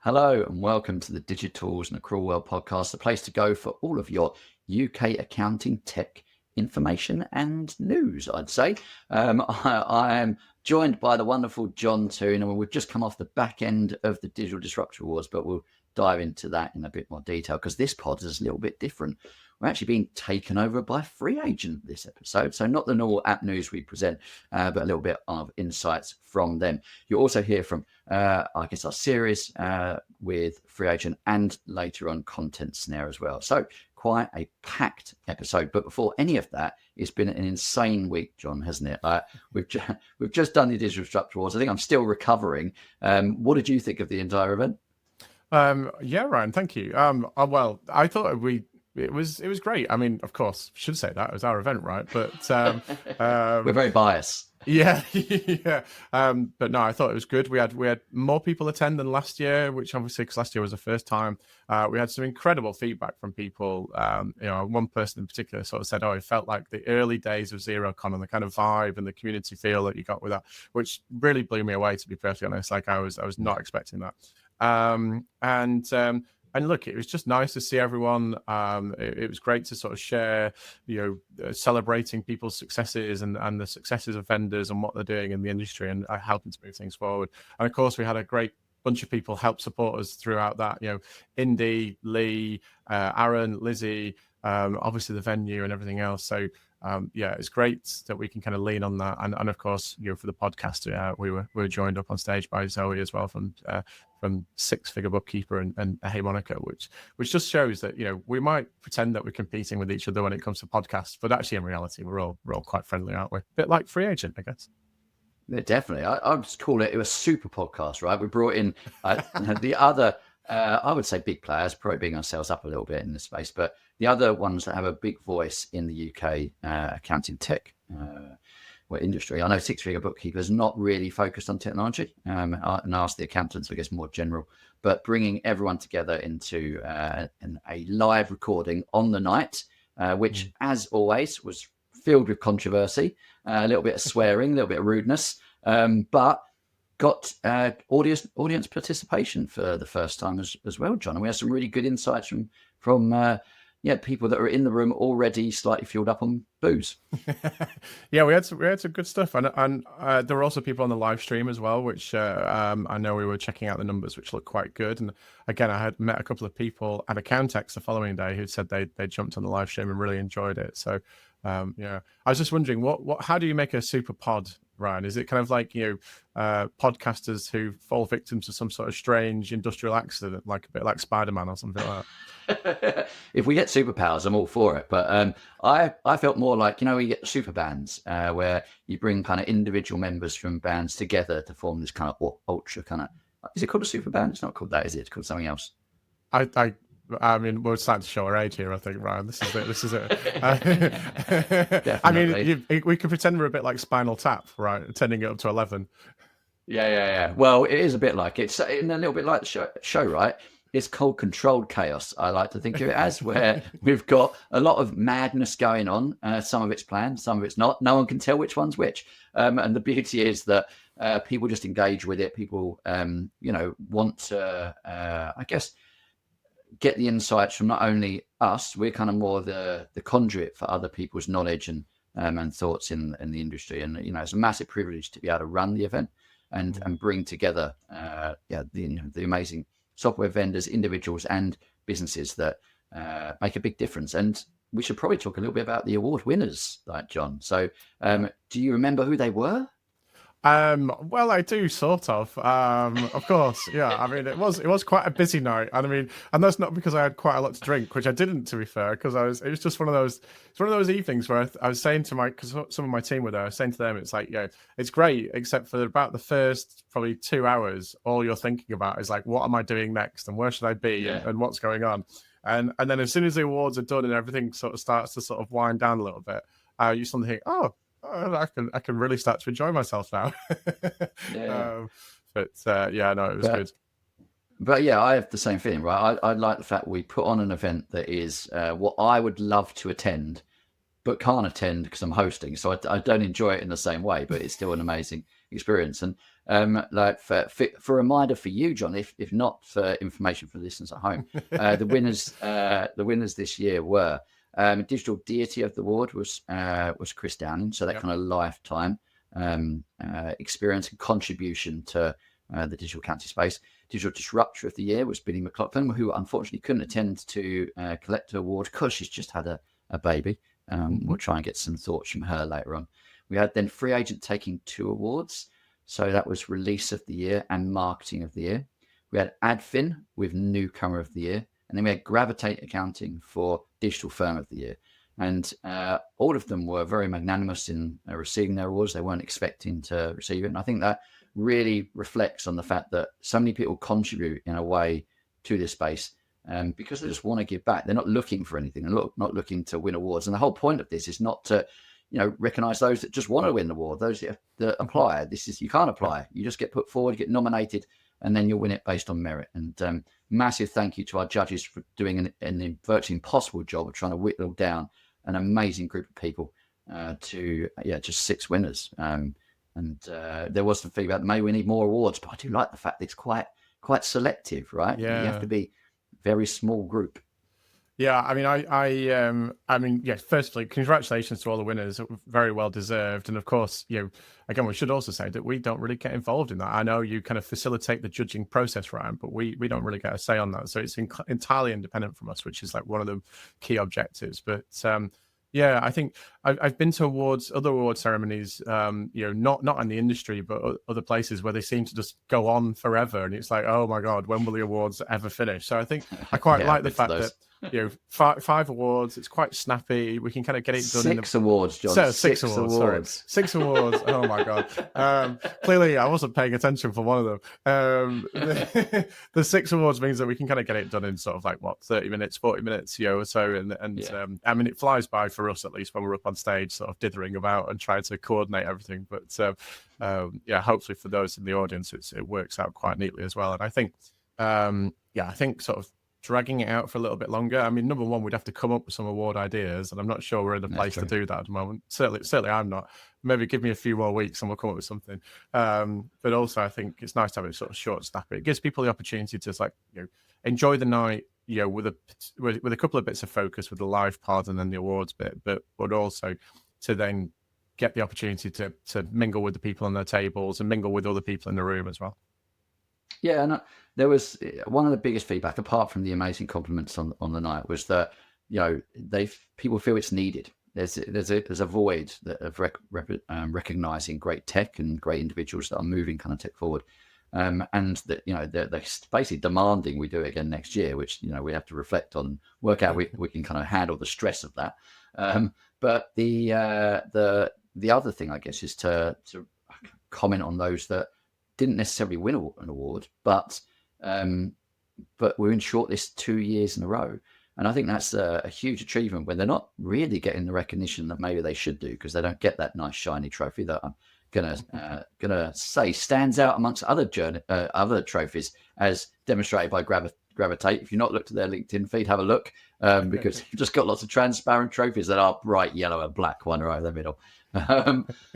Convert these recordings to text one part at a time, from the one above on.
Hello and welcome to the Digi-Tools and Accrual World podcast, the place to go for all of your UK accounting tech information and news, I'd say. I am joined by the wonderful John Toon, and we've just come off the back end of the Digital Disruptor Awards, but we'll dive into that in a bit more detail because this pod is a little bit different. We're actually being taken over by FreeAgent this episode. So not the normal app news we present, but a little bit of insights from them. You'll also hear from, our series with FreeAgent and later on content Snare as well. So quite a packed episode. But before any of that, it's been an insane week, John, hasn't it? We've just done the Digital Disruptor Awards. I think I'm still recovering. What did you think of the entire event? Yeah, Ryan, thank you. Well, I thought it was great. I mean, of course, should say that it was our event, right? But we're very biased. Yeah, yeah. But no, I thought it was good. We had more people attend than last year, which obviously because last year was the first time. We had some incredible feedback from people. One person in particular sort of said, "Oh, it felt like the early days of ZeroCon and the kind of vibe and the community feel that you got with that," which really blew me away. To be perfectly honest, like I was not expecting that. And look, it was just nice to see everyone. It was great to sort of share, celebrating people's successes and the successes of vendors and what they're doing in the industry and helping to move things forward. And of course, we had a great bunch of people help support us throughout that. Indy, Lee, Aaron, Lizzie, obviously the venue and everything else. So it's great that we can kind of lean on that. And of course, for the podcast, we were joined up on stage by Zoe as well from Six Figure Bookkeeper and Hey Monica, which just shows that we might pretend that we're competing with each other when it comes to podcasts, but actually in reality we're all quite friendly, aren't we? A bit like FreeAgent, I guess. Yeah, definitely. I would just call it a super podcast, right? We brought in the other, I would say big players, probably being ourselves up a little bit in the space, but the other ones that have a big voice in the UK accounting tech industry. I know Six Figure Bookkeeper is not really focused on technology, and ask the accountants, I guess, more general, but bringing everyone together into a live recording on the night, which, as always, was filled with controversy, a little bit of swearing, a little bit of rudeness, but got audience participation for the first time as well, John. And we had some really good insights from people that are in the room already slightly fueled up on booze. Yeah, we had some good stuff, and there were also people on the live stream as well, which I know we were checking out the numbers, which looked quite good. And again, I had met a couple of people at Accountex the following day who said they jumped on the live stream and really enjoyed it. So I was just wondering, how do you make a super pod, Ryan? Is it kind of like podcasters who fall victim to some sort of strange industrial accident, like a bit like Spider-Man or something like that? If we get superpowers, I'm all for it. But I felt more like, we get super bands where you bring kind of individual members from bands together to form this kind of ultra kind of. Is it called a super band? It's not called that, is it? It's called something else. I mean, we're starting to show our age here, I think, Ryan. This is it. I mean, we could pretend we're a bit like Spinal Tap, right? Turning it up to 11. Yeah. Well, it is a bit like it's a little bit like the show, right? It's called Controlled Chaos. I like to think of it as, where we've got a lot of madness going on. Some of it's planned, some of it's not. No one can tell which one's which. And the beauty is that people just engage with it. People, want to, I guess, get the insights from not only us. We're kind of more the conduit for other people's knowledge and thoughts in the industry. And it's a massive privilege to be able to run the event and bring together the amazing software vendors, individuals, and businesses that make a big difference. And we should probably talk a little bit about the award winners, like John. So, do you remember who they were? Well, I do sort of. Of course, yeah. I mean, it was quite a busy night, and that's not because I had quite a lot to drink, which I didn't, to be fair, because it was just one of those evenings where I was saying to because some of my team were there, I was saying to them, it's like, it's great, except for about the first probably 2 hours, all you're thinking about is like, what am I doing next, and where should I be, and what's going on, and then as soon as the awards are done and everything sort of starts to sort of wind down a little bit, you suddenly think, I can really start to enjoy myself now. Yeah. It was good. But yeah, I have the same feeling, right? I like the fact we put on an event that is what I would love to attend, but can't attend because I'm hosting. So I don't enjoy it in the same way, but it's still an amazing experience. And Like for a reminder for you, John, if not for information for listeners at home, the winners this year were Digital Deity of the Award was Chris Downing, so that kind of lifetime experience and contribution to the digital accounting space. Digital Disruptor of the Year was Billy McLaughlin, who unfortunately couldn't attend to Collector Award because she's just had a baby. We'll try and get some thoughts from her later on. We had then FreeAgent taking 2 awards. So that was Release of the Year and Marketing of the Year. We had Adfin with Newcomer of the Year. And then we had Gravitate Accounting for Digital Firm of the Year. And all of them were very magnanimous in receiving their awards. They weren't expecting to receive it. And I think that really reflects on the fact that so many people contribute in a way to this space because they just want to give back. They're not looking for anything and not looking to win awards. And the whole point of this is not to recognize those that just want to win the award, those that apply. You can't apply. You just get put forward, get nominated, and then you'll win it based on merit. And massive thank you to our judges for doing an virtually impossible job of trying to whittle down an amazing group of people to just 6 winners. And there was some feedback that maybe we need more awards, but I do like the fact that it's quite selective, right? Yeah. You have to be a very small group. Yeah, I mean, yes. Firstly, congratulations to all the winners. Very well deserved. And of course, again, we should also say that we don't really get involved in that. I know you kind of facilitate the judging process, Ryan, but we don't really get a say on that. So it's entirely independent from us, which is like one of the key objectives. But yeah, I think I've been to other award ceremonies, not in the industry, but other places where they seem to just go on forever, and it's like, oh my god, when will the awards ever finish? So I think I quite like the fact that 5 awards. It's quite snappy. We can kind of get it done. 6 awards, John. So, 6 awards. Sorry. 6 awards. Oh my god. Clearly, I wasn't paying attention for one of them. The 6 awards means that we can kind of get it done in sort of like 30 minutes, 40 minutes, or so. And I mean, it flies by for us at least when we're up on stage, sort of dithering about and trying to coordinate everything. But hopefully for those in the audience, it works out quite neatly as well. And I think, I think sort of dragging it out for a little bit longer. I mean, number one, we'd have to come up with some award ideas, and I'm not sure we're in a place to do that at the moment. Certainly I'm not. Maybe give me a few more weeks and we'll come up with something. But also, I think it's nice to have it sort of short, snappy. It gives people the opportunity to enjoy the night, with a couple of bits of focus with the live part and then the awards bit, but also to then get the opportunity to mingle with the people on their tables and mingle with other people in the room as well. Yeah, and there was one of the biggest feedback, apart from the amazing compliments on the night, was that people feel it's needed. There's a void of recognizing great tech and great individuals that are moving kind of tech forward, and that they're basically demanding we do it again next year, which we have to reflect on, work out we can kind of handle the stress of that. But the other thing, I guess, is to comment on those that didn't necessarily win an award, but we're in shortlist 2 years in a row. And I think that's a huge achievement when they're not really getting the recognition that maybe they should do, because they don't get that nice shiny trophy that I'm gonna say stands out amongst other trophies as demonstrated by Gravitate. If you've not looked at their LinkedIn feed, have a look, because you've just got lots of transparent trophies that are bright yellow and black, one right in the middle.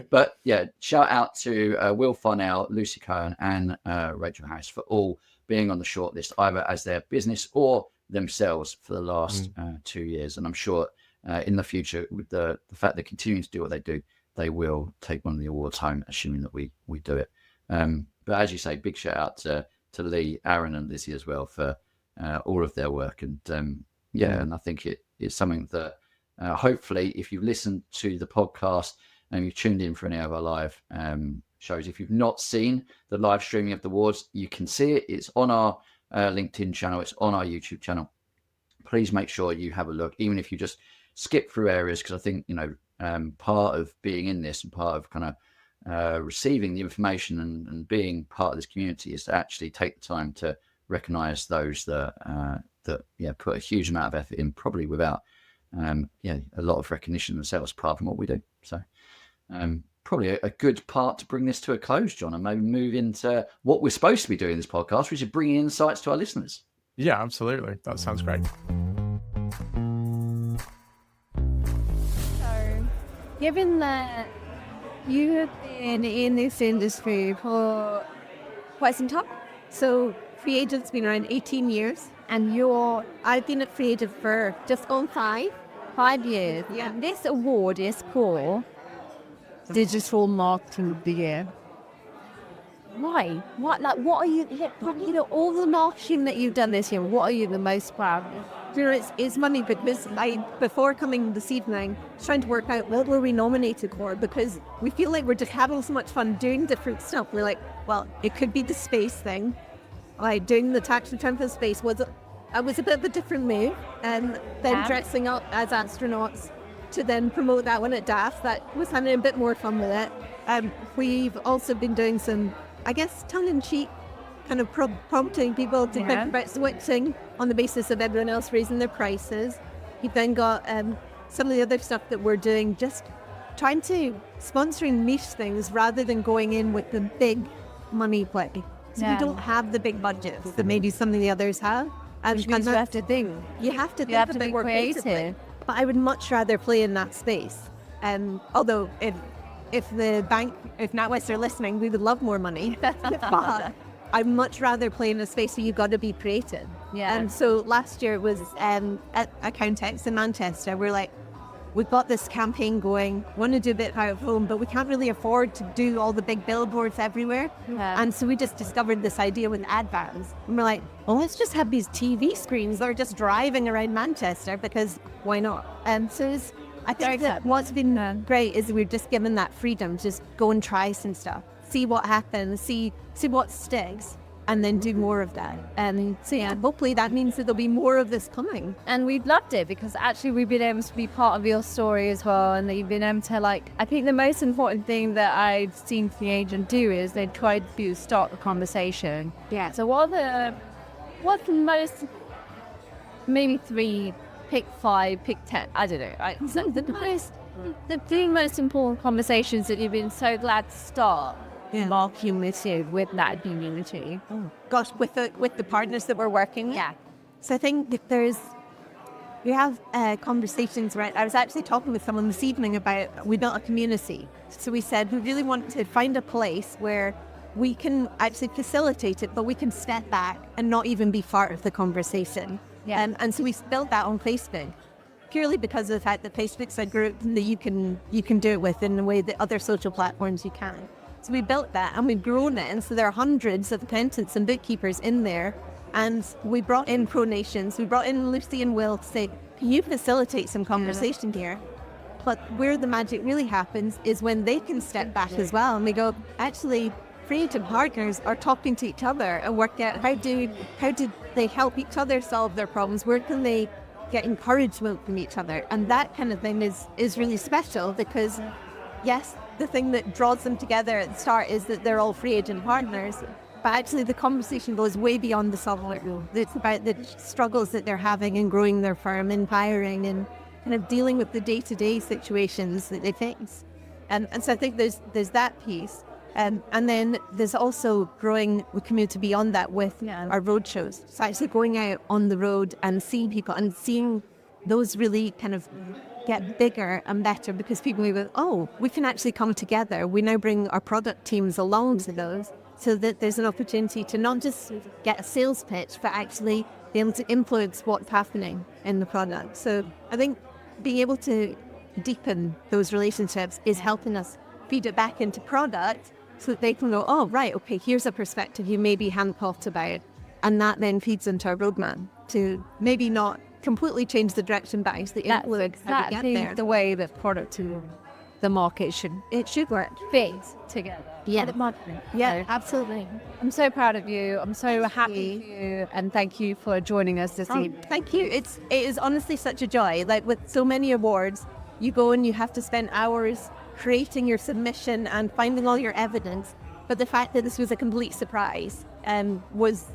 But yeah, shout out to Will Farnell, Lucy Cohen, and Rachel Harris for all being on the shortlist, either as their business or themselves for the last 2 years. And I'm sure in the future, with the fact they're continuing to do what they do, they will take one of the awards home, assuming that we do it. But as you say, big shout out to Lee, Aaron, and Lizzie as well for all of their work. And and I think it's something that hopefully, if you've listened to the podcast and you've tuned in for any of our live shows, if you've not seen the live streaming of the awards, you can see it. It's on our LinkedIn channel. It's on our YouTube channel. Please make sure you have a look, even if you just skip through areas, because I think, part of being in this and part of kind of receiving the information and being part of this community is to actually take the time to recognize those that put a huge amount of effort in, probably without a lot of recognition themselves, apart from what we do. So probably a good part to bring this to a close, John, and maybe move into what we're supposed to be doing in this podcast, which is bringing insights to our listeners. Yeah, absolutely. That sounds great. So, given that You have been in this industry for quite some time. So FreeAgent's been around 18 years, and I've been at FreeAgent for just gone 5 years. Yeah. And this award is for Digital Marketing of the Year. Why? What are you, all the marketing that you've done this year, what are you the most proud of? It's money, but before coming this evening, trying to work out what were we nominated for, because we feel like we're just having so much fun doing different stuff. We're like, well, it could be the space thing. Like doing the tax return for space was a bit of a different move, and then dressing up as astronauts to then promote that one at DAF. That was having a bit more fun with it. We've also been doing some, I guess, tongue-in-cheek kind of prompting people to think about switching on the basis of everyone else raising their prices. You've then got some of the other stuff that we're doing, just trying to sponsoring niche things rather than going in with the big money play. So we don't have the big budgets that maybe some of the others have. Which means you have to think. You have to think a bit more creative. But I would much rather play in that space. Although if NatWest are listening, we would love more money. But I'd much rather play in a space where you've got to be creative. Yeah. And so last year it was at Accountex in Manchester. We're like, we've got this campaign going, want to do a bit out of home, but we can't really afford to do all the big billboards everywhere. Yeah. And so we just discovered this idea with ad vans. And we're like, well, let's just have these TV screens that are just driving around Manchester, because why not? And so I think that what's been great is we're just given that freedom, just go and try some stuff, see what happens, see what sticks, and then do more of that. And so hopefully that means that there'll be more of this coming. And we've loved it, because actually we've been able to be part of your story as well, and that you've been able to, I think the most important thing that I've seen FreeAgent do is they tried to start the conversation. Yeah. So what's the most, maybe 3, pick 5, pick 10, I don't know. Right? So the 3 most important conversations that you've been so glad to start marketing this year with that community. Oh gosh, with the partners that we're working with. Yeah. So I think we have conversations, right? I was actually talking with someone this evening about, we built a community. So we said we really want to find a place where we can actually facilitate it, but we can step back and not even be part of the conversation. Yeah. And so we built that on Facebook, purely because of the fact that Facebook's a group that you can do it with in a way that other social platforms you can't. So we built that and we've grown it, and so there are hundreds of accountants and bookkeepers in there. And we brought in Pro Nations, we brought in Lucy and Will to say, can you facilitate some conversation here? But where the magic really happens is when they can step back as well, and we go, actually, FreeAgent partners are talking to each other and work out how do they help each other solve their problems? Where can they get encouragement from each other? And that kind of thing is really special, because yes, the thing that draws them together at the start is that they're all FreeAgent partners, but actually the conversation goes way beyond the software. It's about the struggles that they're having in growing their firm, in hiring, and kind of dealing with the day-to-day situations that they face. And so I think there's that piece. And then there's also growing the community beyond that with our road shows. So actually going out on the road and seeing people and seeing those really kind of get bigger and better, because people go, oh, we can actually come together. We now bring our product teams along to those, so that there's an opportunity to not just get a sales pitch, but actually be able to influence what's happening in the product. So I think being able to deepen those relationships is helping us feed it back into product, so that they can go, oh, right, okay, here's a perspective you maybe hadn't thought about. And that then feeds into our roadmap to maybe not completely change the direction, but actually influence how we get there. The way that product and the market should work, fit together. Yeah. Yeah, absolutely. I'm so proud of you. I'm so happy for you, and thank you for joining us this evening. Thank you. It is honestly such a joy. Like with so many awards, you go and you have to spend hours creating your submission and finding all your evidence. But the fact that this was a complete surprise was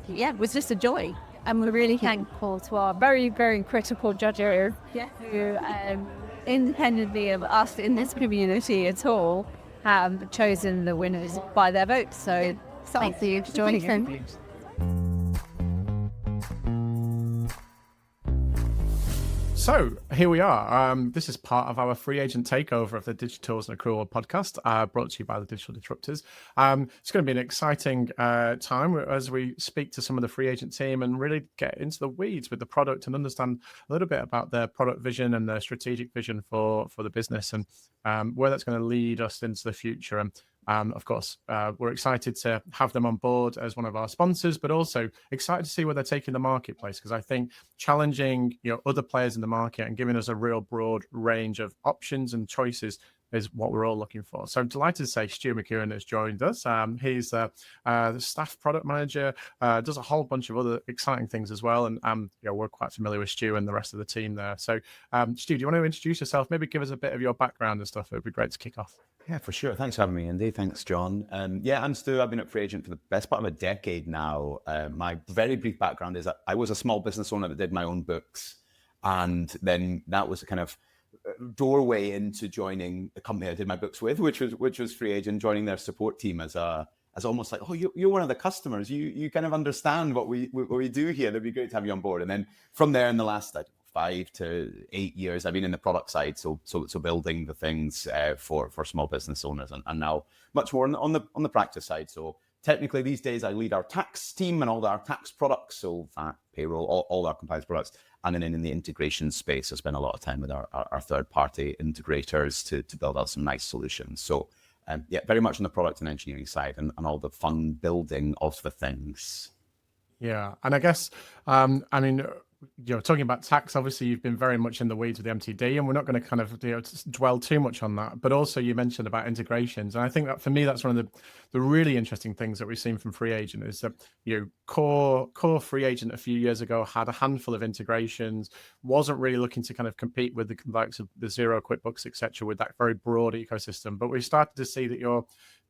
just a joy. And we're really thankful to our very, very critical judges who independently of us in this community at all have chosen the winners by their votes. So thank you for joining us. So here we are. This is part of our FreeAgent Takeover of the Digi-Tools and Accrual World podcast, brought to you by the Digital Disruptors. It's going to be an exciting time as we speak to some of the FreeAgent team and really get into the weeds with the product and understand a little bit about their product vision and their strategic vision for the business and where that's going to lead us into the future. And of course, we're excited to have them on board as one of our sponsors, but also excited to see where they're taking the marketplace, because I think challenging other players in the market and giving us a real broad range of options and choices is what we're all looking for. So I'm delighted to say Stu McEwan has joined us. He's the staff product manager, does a whole bunch of other exciting things as well. And we're quite familiar with Stu and the rest of the team there. So Stu, do you want to introduce yourself? Maybe give us a bit of your background and stuff. It would be great to kick off. Yeah, for sure. Thanks for having me, Andy. Thanks, John. I'm Stu. I've been at FreeAgent for the best part of a decade now. My very brief background is that I was a small business owner that did my own books. And then that was a kind of doorway into joining the company I did my books with, which was FreeAgent, joining their support team as almost like, oh, you're one of the customers. You kind of understand what we do here. It'd be great to have you on board. And then from there, in the last 5 to 8 years, I've been in the product side, so building the things for small business owners, and now much more on the practice side. So technically these days I lead our tax team and all our tax products, so VAT, payroll, all our compliance products, and then in the integration space, I spend a lot of time with our third-party integrators to build out some nice solutions. So very much on the product and engineering side, and all the fun building of the things. Yeah, and I guess talking about tax, obviously you've been very much in the weeds with the MTD, and we're not going to kind of dwell too much on that. But also you mentioned about integrations, and I think that for me that's one of the really interesting things that we've seen from FreeAgent is that core FreeAgent a few years ago had a handful of integrations, wasn't really looking to kind of compete with the likes of the Xero, QuickBooks, etc., with that very broad ecosystem. But we started to see that you're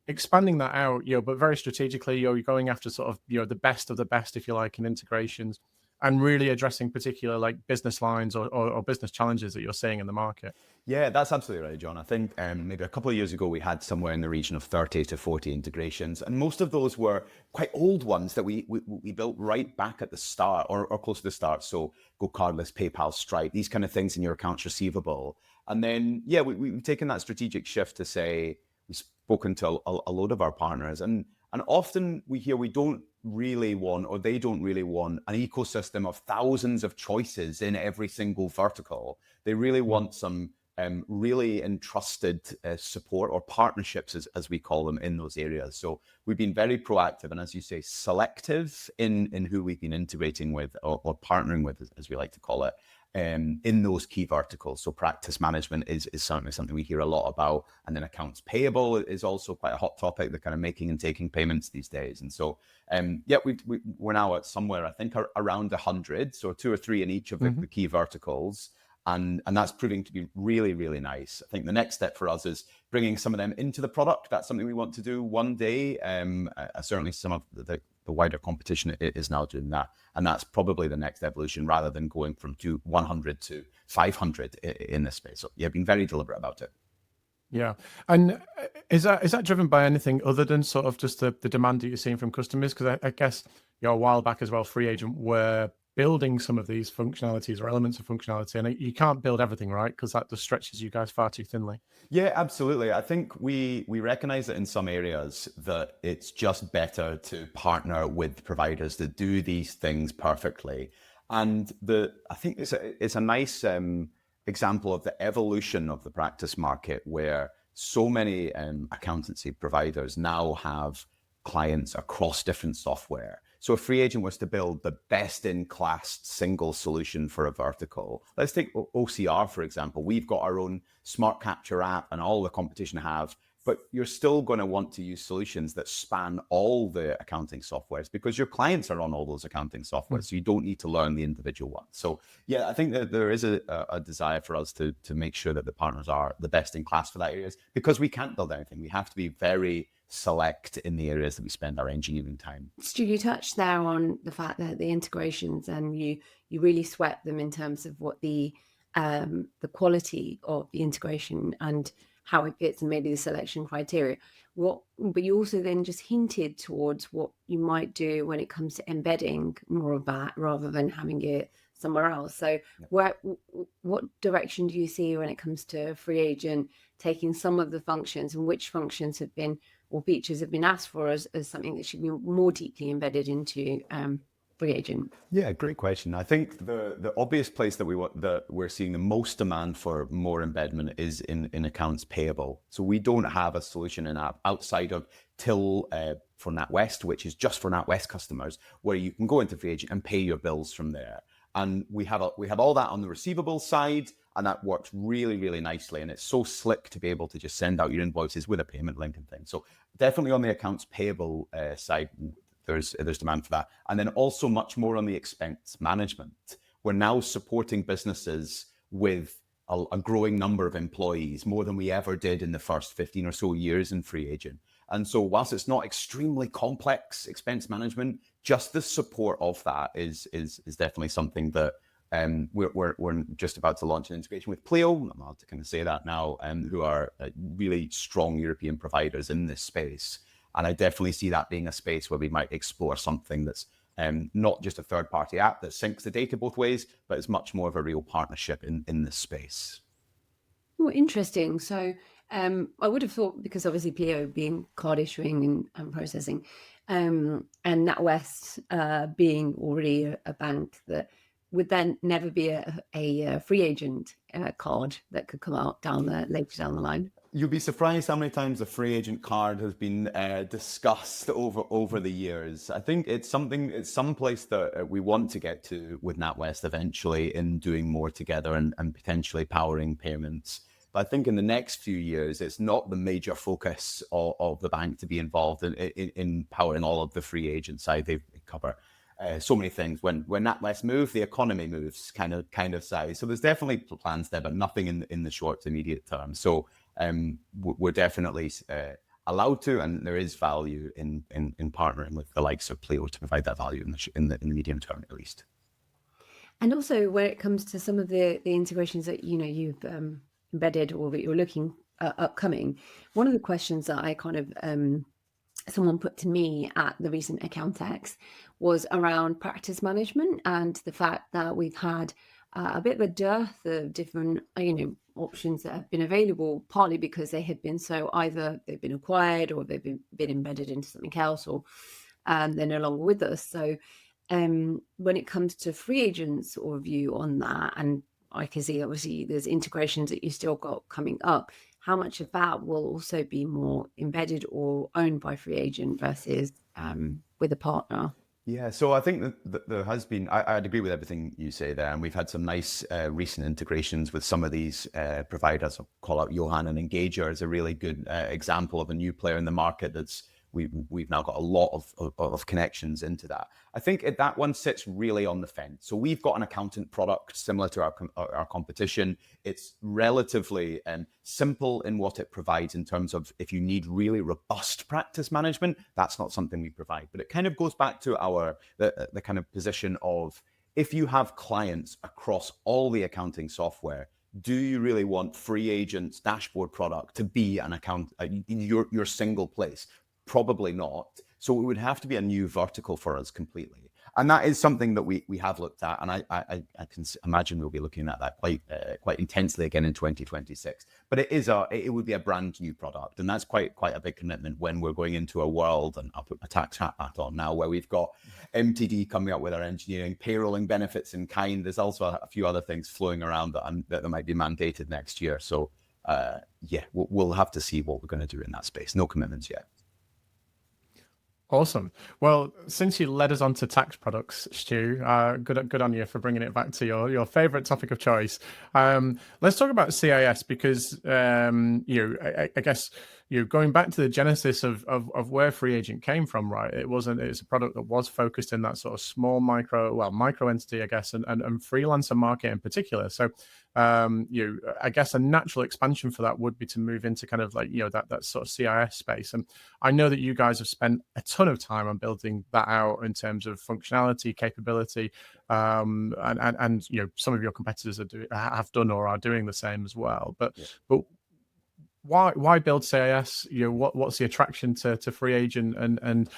expanding that out, but very strategically, you're going after sort of the best of the best, if you like, in integrations, and really addressing particular like business lines or business challenges that you're seeing in the market. Yeah, that's absolutely right, John. I think maybe a couple of years ago, we had somewhere in the region of 30 to 40 integrations. And most of those were quite old ones that we built right back at the start or close to the start. So Go Cardless, PayPal, Stripe, these kind of things in your accounts receivable. And then, we've taken that strategic shift to say, we've spoken to a load of our partners. And often we hear we don't really want, or they don't really want, an ecosystem of thousands of choices in every single vertical. They really want some really entrusted support or partnerships, as we call them, in those areas. So we've been very proactive and, as you say, selective in who we've been integrating with or partnering with, as we like to call it, in those key verticals. So practice management is certainly something we hear a lot about. And then accounts payable is also quite a hot topic, the kind of making and taking payments these days. And so, we're now at somewhere, I think, around 100, so 2 or 3 in each of the key verticals. And that's proving to be really, really nice. I think the next step for us is bringing some of them into the product. That's something we want to do one day. Certainly some of the wider competition is now doing that. And that's probably the next evolution, rather than going from 100 to 500 in this space. So being very deliberate about it. Yeah. And is that driven by anything other than sort of just the demand that you're seeing from customers? Because I guess a while back as well, FreeAgent were building some of these functionalities or elements of functionality, and you can't build everything, right? Because that just stretches you guys far too thinly. Yeah, absolutely. I think we recognize that in some areas that it's just better to partner with providers that do these things perfectly. And I think it's a nice example of the evolution of the practice market, where so many accountancy providers now have clients across different software. So if FreeAgent was to build the best-in-class single solution for a vertical, let's take OCR, for example. We've got our own smart capture app, and all the competition have, but you're still going to want to use solutions that span all the accounting softwares, because your clients are on all those accounting softwares, so you don't need to learn the individual ones. So I think that there is a desire for us to make sure that the partners are the best in class for that areas, because we can't build anything. We have to be very select in the areas that we spend our engineering time. Stu, you touched there on the fact that the integrations, and you really sweat them in terms of what the quality of the integration and how it fits and maybe the selection criteria. But you also then just hinted towards what you might do when it comes to embedding more of that rather than having it somewhere else. So what direction do you see when it comes to FreeAgent taking some of the functions, and which functions have been or features have been asked for as something that should be more deeply embedded into FreeAgent? Yeah, great question. I think the obvious place that we're seeing the most demand for more embedment is in accounts payable. So we don't have a solution in app outside of Till for NatWest, which is just for NatWest customers, where you can go into FreeAgent and pay your bills from there. And we have all that on the receivable side, and that works really, really nicely. And it's so slick to be able to just send out your invoices with a payment link and things. So definitely on the accounts payable side, there's demand for that. And then also much more on the expense management. We're now supporting businesses with a growing number of employees, more than we ever did in the first 15 or so years in FreeAgent. And so whilst it's not extremely complex expense management, just the support of that is definitely something that we're just about to launch an integration with Pleo. I'm allowed to kind of say that now, who are really strong European providers in this space. And I definitely see that being a space where we might explore something that's not just a third-party app that syncs the data both ways, but it's much more of a real partnership in this space. Oh, interesting. So I would have thought, because obviously Pleo being card issuing and processing, and NatWest being already a bank, that would then never be a FreeAgent card that could come out later down the line. You'll be surprised how many times the FreeAgent card has been discussed over the years. I think it's some place that we want to get to with NatWest eventually, in doing more together and potentially powering payments. But I think in the next few years, it's not the major focus of the bank to be involved in powering all of the FreeAgent side. They cover so many things. When NatWest move, the economy moves kind of size. So there's definitely plans there, but nothing in the short to immediate term. So we're definitely allowed to, and there is value in partnering with the likes of Pleo to provide that value in the medium term at least. And also when it comes to some of the integrations that you've embedded or that you're looking upcoming, one of the questions that I kind of someone put to me at the recent Accountex was around practice management, and the fact that we've had a bit of a dearth of different options that have been available, partly because they have been either they've been acquired or they've been embedded into something else, or they're no longer with us. So when it comes to FreeAgent's view on that, and I can see obviously there's integrations that you still got coming up, how much of that will also be more embedded or owned by FreeAgent versus with a partner? Yeah, so I think that there has been, I'd agree with everything you say there, and we've had some nice recent integrations with some of these providers. I'll call out Johan and Engager as a really good example of a new player in the market that's we've now got a lot of connections into that. I think that one sits really on the fence. So we've got an accountant product similar to our competition. It's relatively simple in what it provides in terms of if you need really robust practice management, that's not something we provide. But it kind of goes back to the kind of position of, if you have clients across all the accounting software, do you really want FreeAgent's dashboard product to be an account your single place? Probably not. So it would have to be a new vertical for us completely. And that is something that we have looked at, and I can imagine we'll be looking at that quite intensely again in 2026. But it would be a brand new product, and that's quite a big commitment when we're going into a world, and I'll put my tax hat on now, where we've got MTD coming up with our engineering, payrolling benefits in kind. There's also a few other things flowing around that might be mandated next year. So we'll have to see what we're going to do in that space. No commitments yet. Awesome. Well, since you led us on to tax products, Stu, good on you for bringing it back to your favorite topic of choice. Let's talk about CIS, because I guess going back to the genesis of where FreeAgent came from, right? It's a product that was focused in that sort of small micro entity, I guess, and freelancer market in particular. So I guess a natural expansion for that would be to move into kind of like that sort of CIS space. And I know that you guys have spent a ton of time on building that out in terms of functionality, capability, and some of your competitors have done or are doing the same as well. But why build CIS? What's the attraction to FreeAgent, and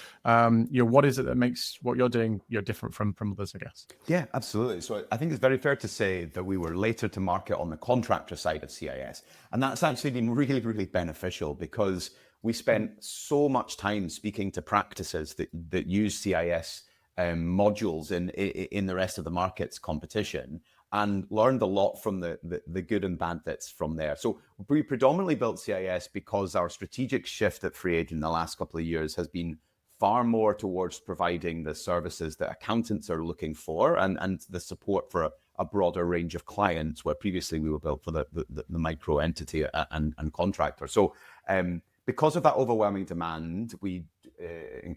what is it that makes what you're doing different from others, I guess? Yeah, absolutely. So I think it's very fair to say that we were later to market on the contractor side of CIS, and that's actually been really, really beneficial because we spent so much time speaking to practices that use CIS modules in the rest of the market's competition, and learned a lot from the good and bad bits from there. So we predominantly built CIS because our strategic shift at FreeAgent in the last couple of years has been far more towards providing the services that accountants are looking for, and the support for a broader range of clients, where previously we were built for the micro entity and contractor. So because of that overwhelming demand, we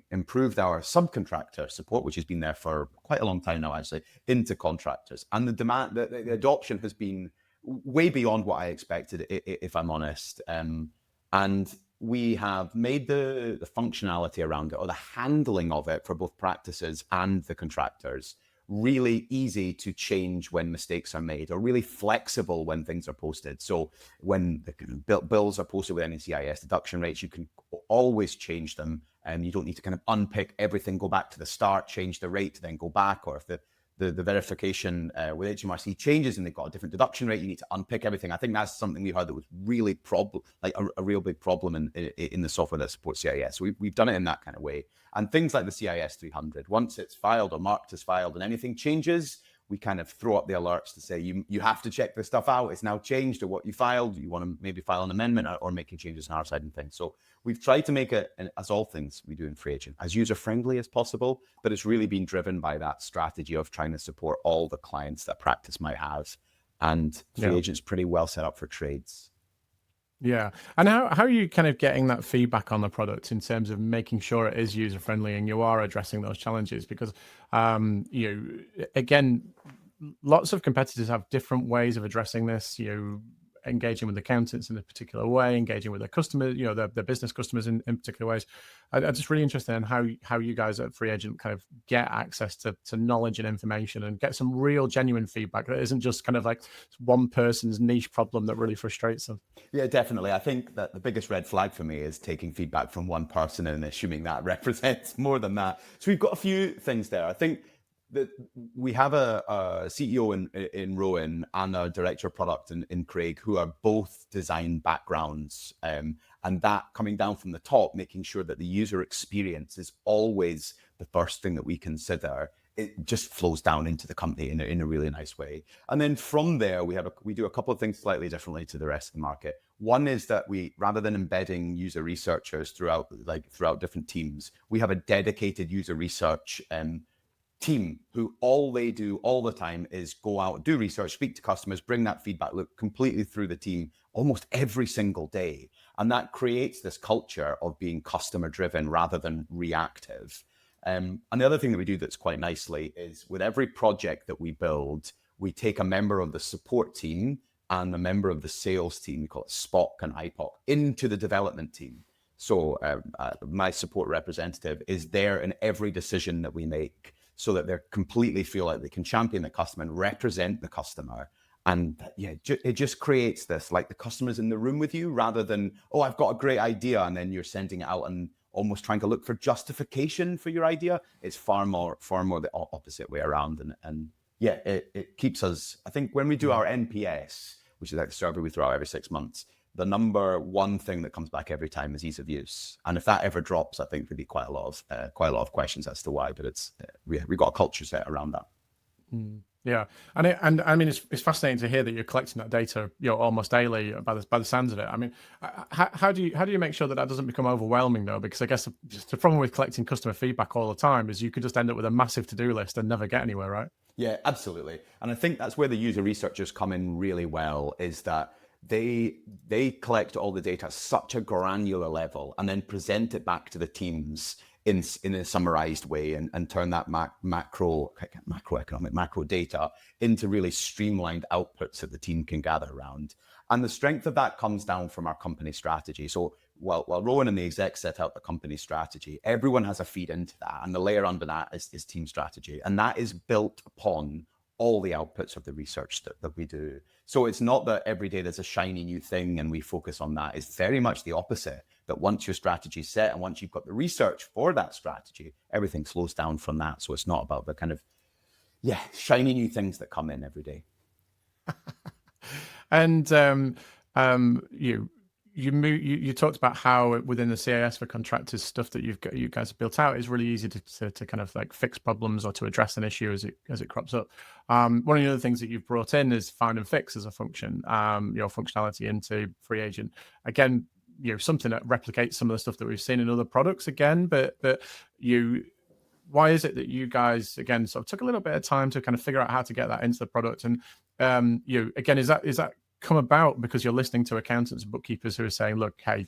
improved our subcontractor support, which has been there for quite a long time now, actually, into contractors. And the adoption has been way beyond what I expected, if I'm honest. And we have made the functionality around it, or the handling of it for both practices and the contractors, really easy to change when mistakes are made, or really flexible when things are posted. So when the bills are posted with any CIS deduction rates, you can always change them, and you don't need to kind of unpick everything, go back to the start, change the rate, then go back. Or if the verification with HMRC changes and they've got a different deduction rate, you need to unpick everything. I think that's something we heard that was really a real big problem in the software that supports CIS. So we've done it in that kind of way. And things like the CIS 300, once it's filed or marked as filed and anything changes, we kind of throw up the alerts to say, you have to check this stuff out. It's now changed to what you filed. You want to maybe file an amendment or making changes on our side and things. So we've tried to make it, as all things we do in FreeAgent, as user-friendly as possible, but it's really been driven by that strategy of trying to support all the clients that practice might have. And FreeAgent's pretty well set up for trades. Yeah. And how are you kind of getting that feedback on the product in terms of making sure it is user friendly and you are addressing those challenges? Because, again, lots of competitors have different ways of addressing this, engaging with accountants in a particular way, engaging with their customers, their business customers in particular ways. I'm just really interested in how you guys at FreeAgent kind of get access to knowledge and information and get some real genuine feedback that isn't just kind of like one person's niche problem that really frustrates them. Yeah, definitely. I think that the biggest red flag for me is taking feedback from one person and assuming that represents more than that. So we've got a few things there. I think that we have a CEO in Rowan and a director of product in Craig, who are both design backgrounds, and that coming down from the top, making sure that the user experience is always the first thing that we consider. It just flows down into the company in a really nice way. And then from there, we do a couple of things slightly differently to the rest of the market. One is that we, rather than embedding user researchers throughout different teams, we have a dedicated user research team who all they do all the time is go out, do research, speak to customers, bring that feedback loop completely through the team almost every single day. And that creates this culture of being customer driven rather than reactive. And the other thing that we do that's quite nicely is with every project that we build, we take a member of the support team and a member of the sales team, we call it SPOC and IPOC, into the development team. So my support representative is there in every decision that we make, so that they completely feel like they can champion the customer and represent the customer. And it just creates this, like the customer's in the room with you rather than, oh, I've got a great idea, and then you're sending it out and almost trying to look for justification for your idea. It's far more the opposite way around. And it keeps us, I think when we do our NPS, which is like the survey we throw out every 6 months, the number one thing that comes back every time is ease of use. And if that ever drops, I think there'd be quite a lot of questions as to why. But it's we've got a culture set around that. Yeah, and I mean it's fascinating to hear that you're collecting that data, almost daily by the sounds of it. I mean, how do you make sure that doesn't become overwhelming though? Because I guess the problem with collecting customer feedback all the time is you could just end up with a massive to-do list and never get anywhere, right? Yeah, absolutely. And I think that's where the user researchers come in really well, is that they collect all the data at such a granular level and then present it back to the teams in a summarized way and turn that macro data into really streamlined outputs that the team can gather around. And the strength of that comes down from our company strategy. So while Rowan and the execs set out the company strategy, everyone has a feed into that. And the layer under that is team strategy. And that is built upon all the outputs of the research that we do. So it's not that every day there's a shiny new thing and we focus on that. It's very much the opposite, that once your strategy is set and once you've got the research for that strategy, everything slows down from that. So it's not about the kind of, shiny new things that come in every day. And you talked about how within the CIS for contractors, stuff that you guys have built out is really easy to kind of like fix problems or to address an issue as it crops up. One of the other things that you've brought in is find and fix as a function, your functionality into FreeAgent. Again, something that replicates some of the stuff that we've seen in other products again, but why is it that you guys again sort of took a little bit of time to kind of figure out how to get that into the product? And again, is that come about because you're listening to accountants and bookkeepers who are saying, look, hey,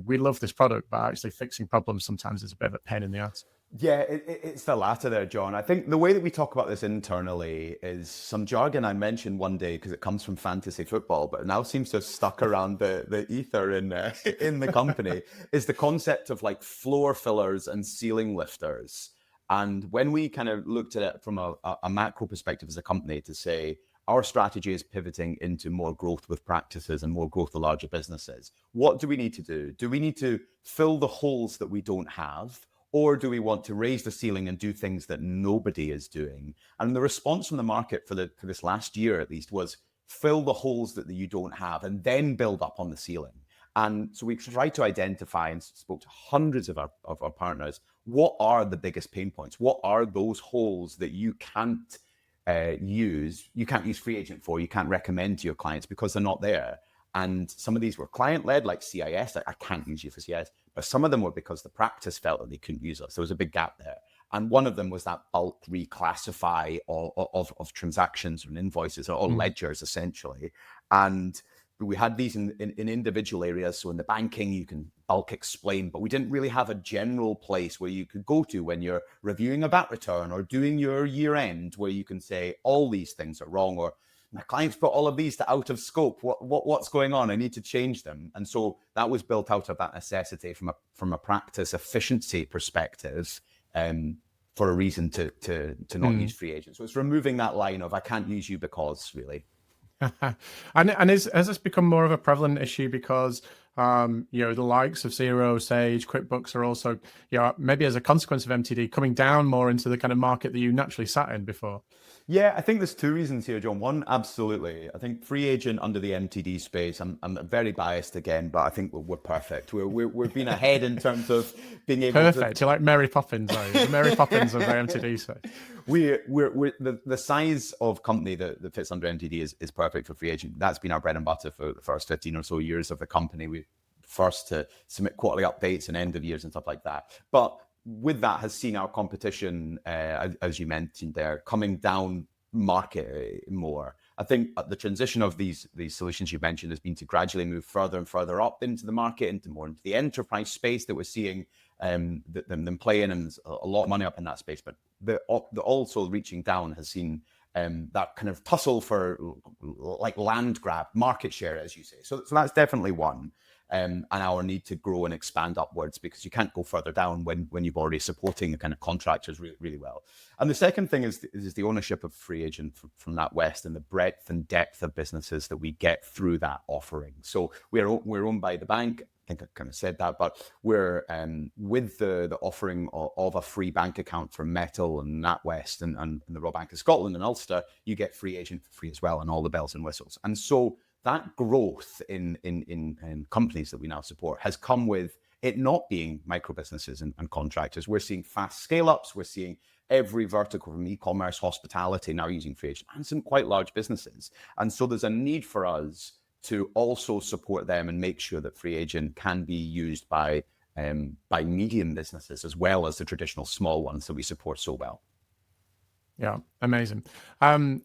we love this product, but actually fixing problems sometimes is a bit of a pain in the ass? Yeah, it's the latter there, John. I think the way that we talk about this internally is some jargon I mentioned one day because it comes from fantasy football, but it now seems to have stuck around the ether in the company, is the concept of like floor fillers and ceiling lifters. And when we kind of looked at it from a macro perspective as a company to say, our strategy is pivoting into more growth with practices and more growth with larger businesses. What do we need to do? Do we need to fill the holes that we don't have? Or do we want to raise the ceiling and do things that nobody is doing? And the response from the market for this last year, at least, was fill the holes that you don't have and then build up on the ceiling. And so we tried to identify and spoke to hundreds of our partners. What are the biggest pain points? What are those holes that you can't use FreeAgent for, you can't recommend to your clients because they're not there? And some of these were client-led, like CIS. I can't use you for CIS. But some of them were because the practice felt that they couldn't use us. There was a big gap there. And one of them was that bulk reclassify of transactions and invoices or ledgers, essentially. And we had these in individual areas. So in the banking, you can bulk explain, but we didn't really have a general place where you could go to when you're reviewing a VAT return or doing your year end, where you can say all these things are wrong, or my clients put all of these to out of scope. What's going on? I need to change them. And so that was built out of that necessity from a practice efficiency perspective, for a reason to not use FreeAgent. So it's removing that line of I can't use you because, really. and has this become more of a prevalent issue because the likes of Xero, Sage, QuickBooks are also maybe as a consequence of MTD coming down more into the kind of market that you naturally sat in before? Yeah, I think there's two reasons here, John. One, absolutely. I think FreeAgent under the MTD space, I'm very biased again, but I think we're perfect. We've been ahead in terms of being able perfect. You're like Mary Poppins, are you? Mary Poppins of the MTD space. We're the size of company that fits under MTD is perfect for FreeAgent. That's been our bread and butter for the first 15 or so years of the company. We first to submit quarterly updates and end of years and stuff like that. But with that has seen our competition, as you mentioned there, coming down market more. I think the transition of these solutions you mentioned has been to gradually move further and further up into the market, into the enterprise space that we're seeing them play in, and there's a lot of money up in that space. But the also reaching down has seen that kind of tussle for like land grab, market share, as you say. So that's definitely one. And our need to grow and expand upwards, because you can't go further down when you've already supporting the kind of contractors really well. And the second thing is the ownership of FreeAgent from that West, and the breadth and depth of businesses that we get through that offering. So we're owned by the bank. I think I kind of said that, but we're with the offering of a free bank account for Metal and NatWest and the Royal Bank of Scotland and Ulster, you get FreeAgent for free as well, and all the bells and whistles. And so that growth in companies that we now support has come with it not being micro businesses and contractors. We're seeing fast scale-ups. We're seeing every vertical from e-commerce, hospitality now using FreeAgent, and some quite large businesses. And so there's a need for us to also support them and make sure that FreeAgent can be used by medium businesses as well as the traditional small ones that we support so well. Yeah, amazing.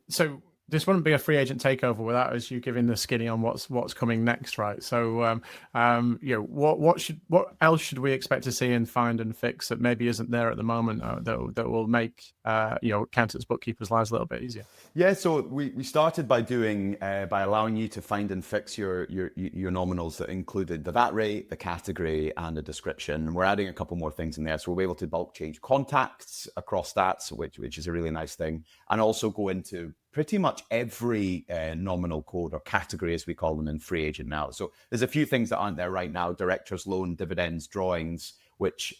So this wouldn't be a FreeAgent takeover without us you giving the skinny on what's coming next, right? So, what else should we expect to see in Find and Fix that maybe isn't there at the moment that will make accountants, bookkeepers' lives a little bit easier? Yeah, so we started by allowing you to find and fix your nominals that included the VAT rate, the category, and the description. And we're adding a couple more things in there, so we'll be able to bulk change contacts across that, which is a really nice thing, and also go into pretty much every nominal code or category, as we call them in FreeAgent now. So there's a few things that aren't there right now: director's loan, dividends, drawings, which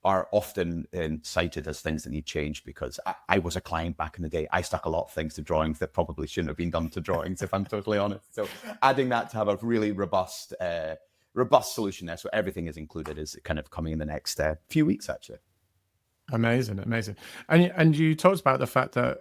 are often cited as things that need change, because I was a client back in the day. I stuck a lot of things to drawings that probably shouldn't have been done to drawings, if I'm totally honest. So adding that to have a really robust solution there, so everything is included, is kind of coming in the next few weeks, actually. Amazing. And you talked about the fact that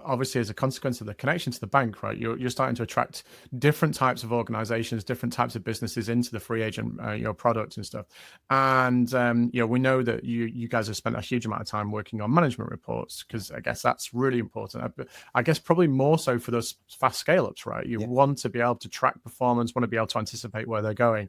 obviously as a consequence of the connection to the bank, right, you're starting to attract different types of organizations, different types of businesses into the FreeAgent product and stuff. And we know that you guys have spent a huge amount of time working on management reports, because I guess that's really important. I guess probably more so for those fast scale-ups, right? You want to be able to track performance, want to be able to anticipate where they're going.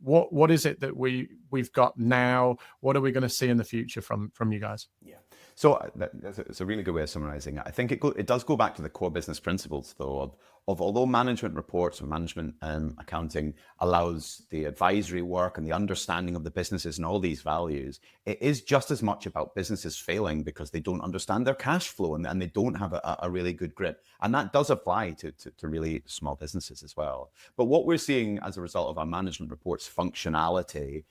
What is it that we've got now? What are we going to see in the future from you guys? Yeah. So it's a really good way of summarizing it. I think it does go back to the core business principles, though, of although management reports or management accounting allows the advisory work and the understanding of the businesses and all these values, it is just as much about businesses failing because they don't understand their cash flow and they don't have a really good grip. And that does apply to really small businesses as well. But what we're seeing as a result of our management reports functionality,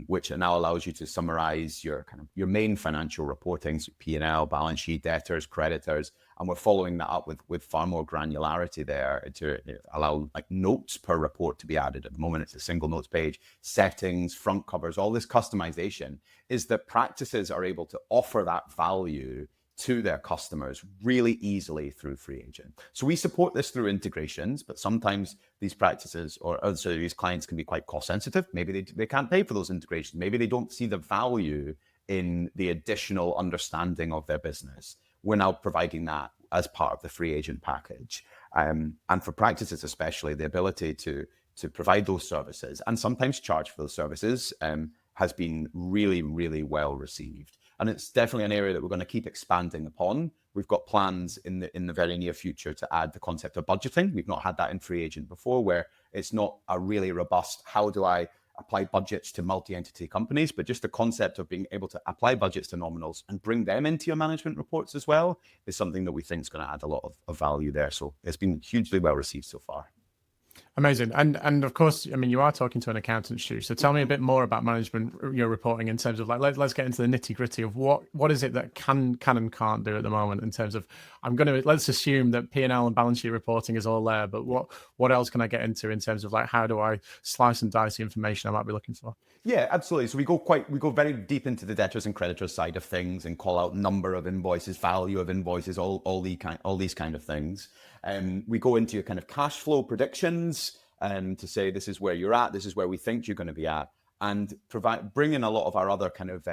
which now allows you to summarize your main financial reporting, so P&L, balance sheet, debtors, creditors, and we're following that up with far more granularity there to allow like notes per report to be added. At the moment, it's a single notes page, settings, front covers, all this customization, is that practices are able to offer that value to their customers really easily through FreeAgent. So we support this through integrations, but sometimes these practices these clients can be quite cost sensitive. Maybe they can't pay for those integrations. Maybe they don't see the value in the additional understanding of their business. We're now providing that as part of the FreeAgent package. And for practices especially, the ability to provide those services and sometimes charge for those services has been really, really well received. And it's definitely an area that we're going to keep expanding upon. We've got plans in the very near future to add the concept of budgeting. We've not had that in FreeAgent before, where it's not a really robust, how do I apply budgets to multi-entity companies, but just the concept of being able to apply budgets to nominals and bring them into your management reports as well is something that we think is going to add a lot of value there. So it's been hugely well received so far. Amazing. And of course, I mean, you are talking to an accountant, Stu. So tell me a bit more about management reporting in terms of like, let's get into the nitty gritty of what is it that can and can't do at the moment in terms of, let's assume that P&L and balance sheet reporting is all there, but what else can I get into in terms of like, how do I slice and dice the information I might be looking for? Yeah, absolutely. So we go very deep into the debtors and creditors side of things and call out number of invoices, value of invoices, all these kind of things. We go into your kind of cash flow predictions to say this is where you're at, this is where we think you're going to be at, and bring in a lot of our other kind of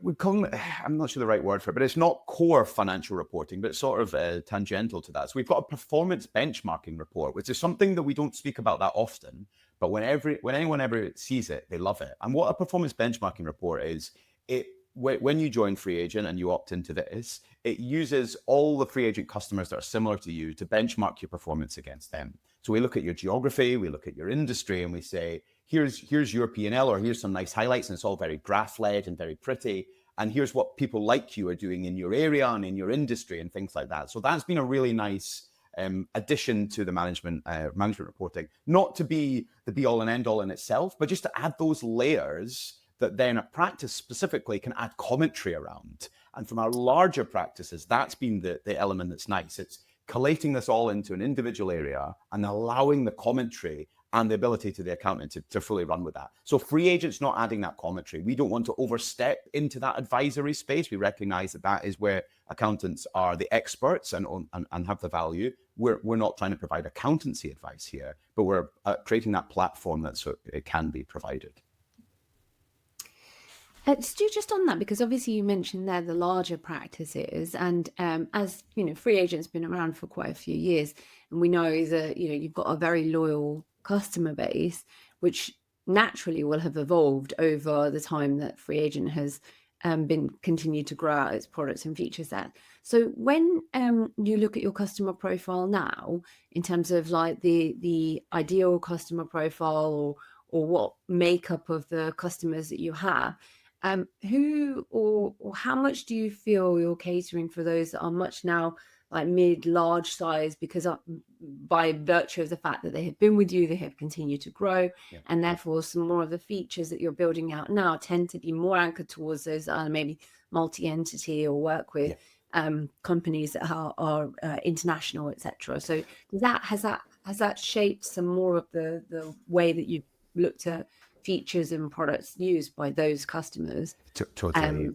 we call them, I'm not sure the right word for it, but it's not core financial reporting, but it's sort of tangential to that. So we've got a performance benchmarking report, which is something that we don't speak about that often, but when anyone ever sees it, they love it. And what a performance benchmarking report is, when you join FreeAgent and you opt into this, it uses all the FreeAgent customers that are similar to you to benchmark your performance against them. So we look at your geography, we look at your industry, and we say, here's your P&L, or here's some nice highlights, and it's all very graph-led and very pretty. And here's what people like you are doing in your area and in your industry and things like that. So that's been a really nice addition to the management reporting, not to be the be-all and end-all in itself, but just to add those layers that then a practice specifically can add commentary around. And from our larger practices, that's been the element that's nice. It's collating this all into an individual area and allowing the commentary and the ability to the accountant to fully run with that. So FreeAgent's not adding that commentary. We don't want to overstep into that advisory space. We recognize that is where accountants are the experts and have the value. We're not trying to provide accountancy advice here, but we're creating that platform that so it can be provided. Stu, just on that, because obviously you mentioned there the larger practices, and as you know, FreeAgent's been around for quite a few years, and we know that you've got a very loyal customer base, which naturally will have evolved over the time that FreeAgent has been continued to grow out its products and feature set. So when you look at your customer profile now, in terms of like the ideal customer profile or what makeup of the customers that you have, Who or how much do you feel you're catering for those that are much now like large size, because by virtue of the fact that they have been with you, they have continued to grow, and therefore some more of the features that you're building out now tend to be more anchored towards those that are maybe multi-entity or work with companies that are international, etc. So has that shaped some more of the way that you've looked at features and products used by those customers? Totally.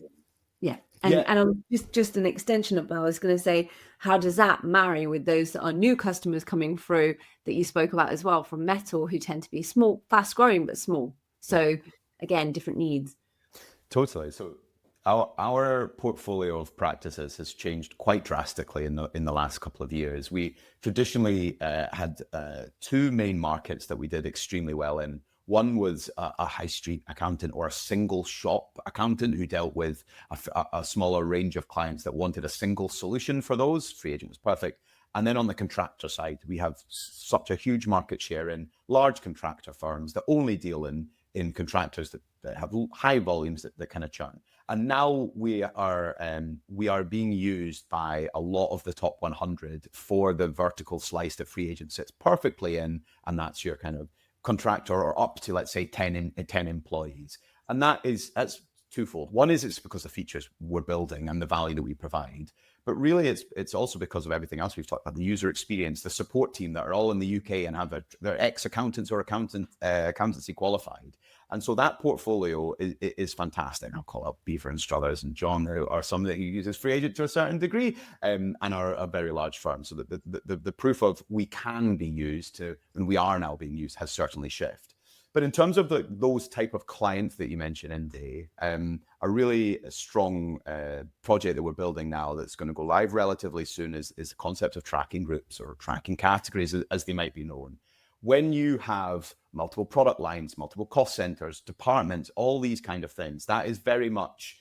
And just an extension of that, I was going to say, how does that marry with those that are new customers coming through that you spoke about as well from metal, who tend to be small, fast growing, but small? So again, different needs. Totally. So our portfolio of practices has changed quite drastically in the last couple of years. We traditionally had two main markets that we did extremely well in. One was a high street accountant or a single shop accountant who dealt with a smaller range of clients that wanted a single solution for those. FreeAgent was perfect. And then on the contractor side, we have such a huge market share in large contractor firms that only deal in contractors that have high volumes that kind of churn. And now we are being used by a lot of the top 100 for the vertical slice that FreeAgent sits perfectly in, and that's your kind of contractor or up to, let's say, 10 employees. And that's twofold. One is it's because the features we're building and the value that we provide, but really it's also because of everything else we've talked about, the user experience, the support team that are all in the UK and have they're ex-accountants or accountancy qualified. And so that portfolio is fantastic. I'll call out Beaver and Struthers and John are some that uses FreeAgent to a certain degree, and are a very large firm. So the proof of we can be used to, and we are now being used, has certainly shifted. But in terms of those type of clients that you mentioned, Indy, a really strong project that we're building now that's going to go live relatively soon is the concept of tracking groups or tracking categories, as they might be known. When you have multiple product lines, multiple cost centers, departments, all these kind of things, that is very much,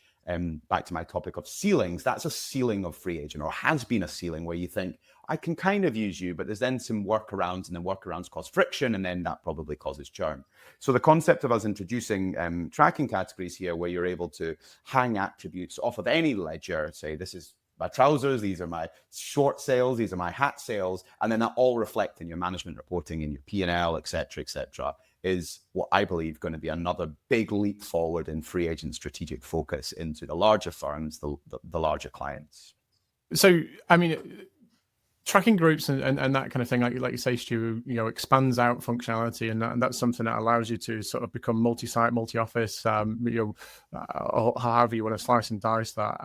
back to my topic of ceilings, that's a ceiling of FreeAgent, or has been a ceiling where you think, I can kind of use you, but there's then some workarounds, and then workarounds cause friction, and then that probably causes churn. So the concept of us introducing tracking categories here, where you're able to hang attributes off of any ledger, say this is my trousers, these are my short sales, these are my hat sales, and then that all reflect in your management reporting, in your P&L, et cetera, is what I believe going to be another big leap forward in FreeAgent's strategic focus into the larger firms, the larger clients. So, I mean, tracking groups and that kind of thing, like you say, Stu, expands out functionality, and that's something that allows you to sort of become multi-site, multi-office, or however you want to slice and dice that.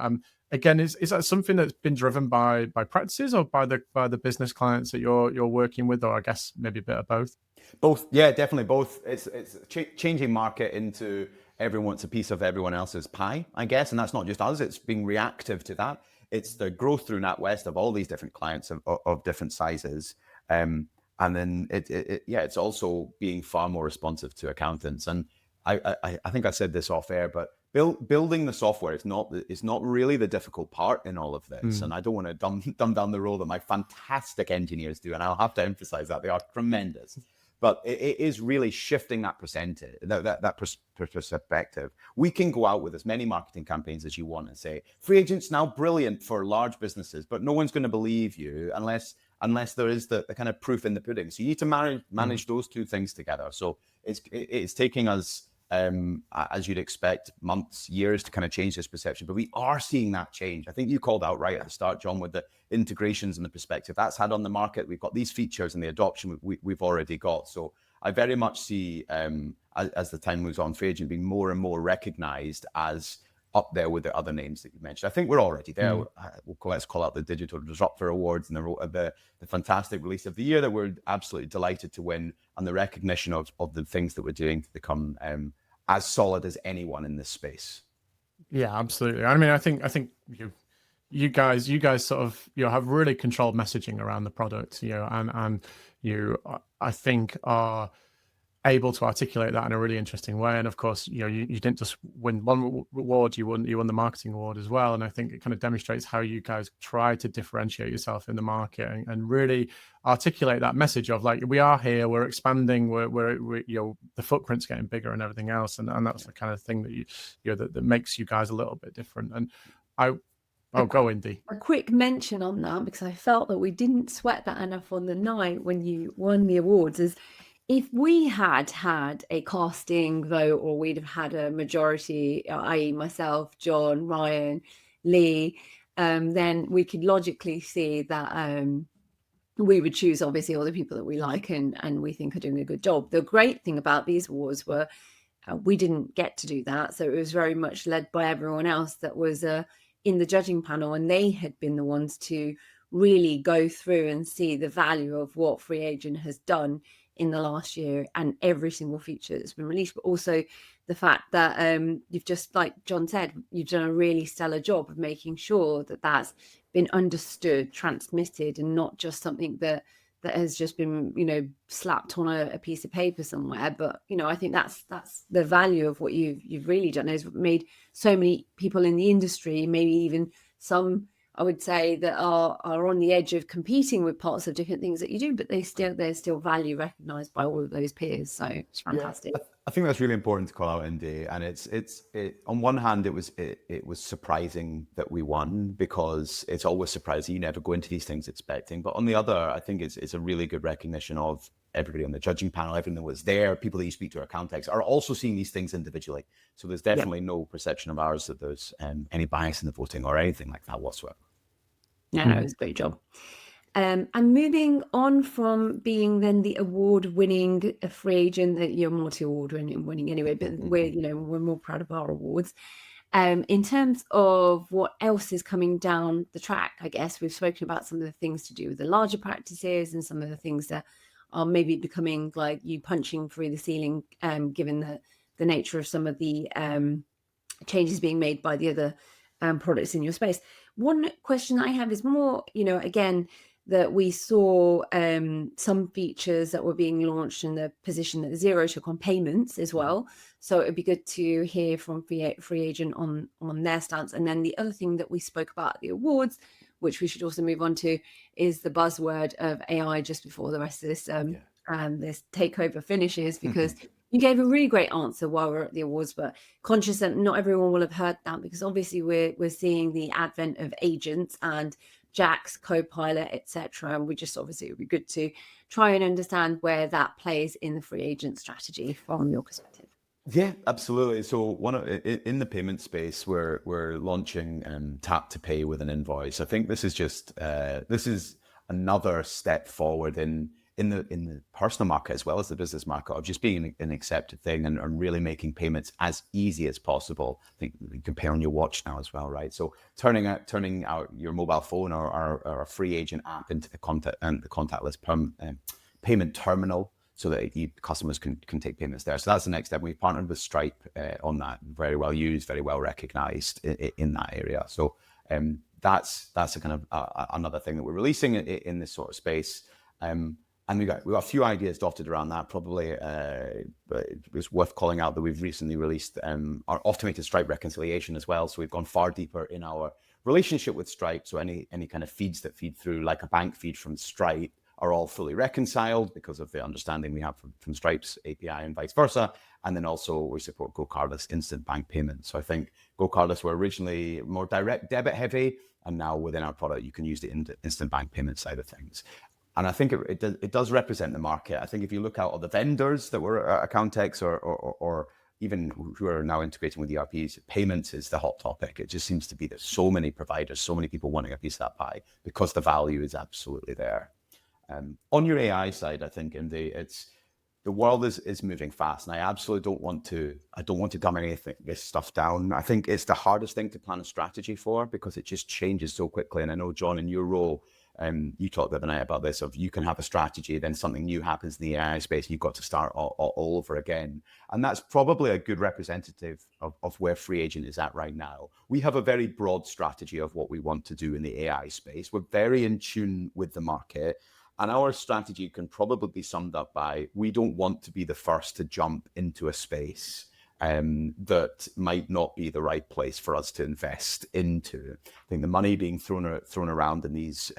Again, is that something that's been driven by practices or by the business clients that you're working with, or I guess maybe a bit of both? Both, yeah, definitely both. It's a changing market into everyone wants a piece of everyone else's pie, I guess, and that's not just us. It's being reactive to that. It's the growth through NatWest of all these different clients of different sizes, and then it's also being far more responsive to accountants. And I think I said this off air, but building the software is not really the difficult part in all of this. And I don't want to dumb down the role that my fantastic engineers do, and I'll have to emphasize that they are tremendous. But it is really shifting that perspective. We can go out with as many marketing campaigns as you want and say, FreeAgent's now brilliant for large businesses, but no one's going to believe you unless there is the kind of proof in the pudding. So you need to manage those two things together. So it's taking us, as you'd expect, months, years to kind of change this perception, but we are seeing that change. I think you called out right at the start, John, with the integrations and the perspective that's had on the market. We've got these features and the adoption we've already got. So I very much see, as the time moves on, FreeAgent being more and more recognized as up there with the other names that you mentioned. I think we're already there. Let's call out the Digital Disruptor Awards and the fantastic release of the year that we're absolutely delighted to win, and the recognition of the things that we're doing to become as solid as anyone in this space. Yeah, absolutely. I mean, I think you guys sort of have really controlled messaging around the product, and you I think are able to articulate that in a really interesting way. And of course, you didn't just win one award, you won the marketing award as well. And I think it kind of demonstrates how you guys try to differentiate yourself in the market and really articulate that message of like, we are here, we're expanding, we're the footprint's getting bigger and everything else. And that's the kind of thing that that makes you guys a little bit different. And go Indy. A quick mention on that, because I felt that we didn't sweat that enough on the night when you won the awards, is if we had a casting vote, or we'd have had a majority, i.e. myself, John, Ryan, Lee, then we could logically see that we would choose obviously all the people that we like and we think are doing a good job. The great thing about these awards were we didn't get to do that. So it was very much led by everyone else that was in the judging panel, and they had been the ones to really go through and see the value of what FreeAgent has done in the last year and every single feature that's been released, but also the fact that you've just, like John said, you've done a really stellar job of making sure that that's been understood, transmitted, and not just something that has just been, slapped on a piece of paper somewhere. But, I think that's the value of what you've really done, is made so many people in the industry, maybe even some, I would say, that are on the edge of competing with parts of different things that you do, but there's still value recognized by all of those peers. So it's fantastic. Yeah, I think that's really important to call out, Indy. And it's on one hand, it was surprising that we won, because it's always surprising. You never go into these things expecting. But on the other, I think it's a really good recognition of everybody on the judging panel, everyone that was there, people that you speak to, our contacts, are also seeing these things individually. So there's definitely no perception of ours that there's any bias in the voting or anything like that whatsoever. No, it was a great job. And moving on from being then the award-winning FreeAgent, that you're multi-award winning anyway, but we're more proud of our awards. In terms of what else is coming down the track, I guess we've spoken about some of the things to do with the larger practices and some of the things that are maybe becoming like you punching through the ceiling, given the nature of some of the changes being made by the other products in your space. One question I have is more, again, that we saw some features that were being launched in the position that Xero took on payments as well. So it'd be good to hear from FreeAgent on their stance. And then the other thing that we spoke about at the awards, which we should also move on to, is the buzzword of AI just before the rest of this this takeover finishes, because you gave a really great answer while we're at the awards, but conscious that not everyone will have heard that, because obviously we're seeing the advent of agents and Jax, Copilot, etc. And we just obviously, it would be good to try and understand where that plays in the FreeAgent strategy from your perspective. Yeah, absolutely. So in the payment space, we're launching tap to pay with an invoice. I think this is just this is another step forward in the personal market as well as the business market, of just being an accepted thing and really making payments as easy as possible. I think you can pay on your watch now as well, right? So turning out your mobile phone or a FreeAgent app into the contactless payment terminal, so that customers can take payments there. So that's the next step. We've partnered with Stripe on that. Very well used, very well recognized in that area. So that's a kind of another thing that we're releasing in this sort of space. And we've got a few ideas dotted around that. Probably but it's worth calling out that we've recently released our automated Stripe reconciliation as well. So we've gone far deeper in our relationship with Stripe. So any kind of feeds that feed through, like a bank feed from Stripe, are all fully reconciled because of the understanding we have from Stripe's API and vice versa. And then also we support GoCardless instant bank payments. So I think GoCardless were originally more direct debit heavy, and now within our product, you can use the instant bank payment side of things. And I think it does represent the market. I think if you look out at the vendors that were Accountex or even who are now integrating with ERPs, payments is the hot topic. It just seems to be there's so many providers, so many people wanting a piece of that pie, because the value is absolutely there. On your AI side, I think the world is moving fast, and I absolutely don't want to dumb this stuff down. I think it's the hardest thing to plan a strategy for, because it just changes so quickly. And I know, John, in your role, you talked the other night about this, of you can have a strategy, then something new happens in the AI space, and you've got to start all over again. And that's probably a good representative of where FreeAgent is at right now. We have a very broad strategy of what we want to do in the AI space. We're very in tune with the market. And our strategy can probably be summed up by, we don't want to be the first to jump into a space that might not be the right place for us to invest into. I think the money being thrown around in these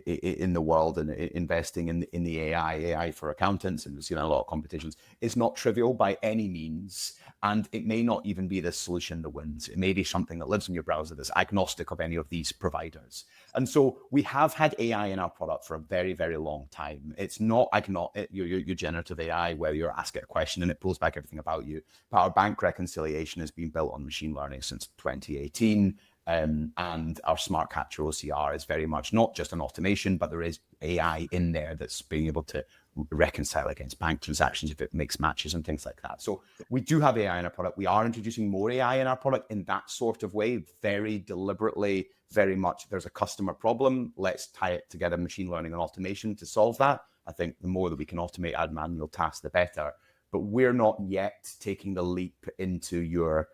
in the world, and investing in the AI for accountants, and we've seen a lot of competitions, is not trivial by any means. And it may not even be the solution that wins. It may be something that lives in your browser that's agnostic of any of these providers. And so we have had AI in our product for a very, very long time. It's not your generative AI where you're asking a question and it pulls back everything about you. But our bank reconciliation has been built on machine learning since 2018. And our Smart Capture OCR is very much not just an automation, but there is AI in there that's being able to reconcile against bank transactions if it makes matches and things like that. So we do have AI in our product. We are introducing more AI in our product in that sort of way, very deliberately, very much there's a customer problem. Let's tie it together, machine learning and automation to solve that. I think the more that we can automate, add manual tasks, the better. But we're not yet taking the leap into your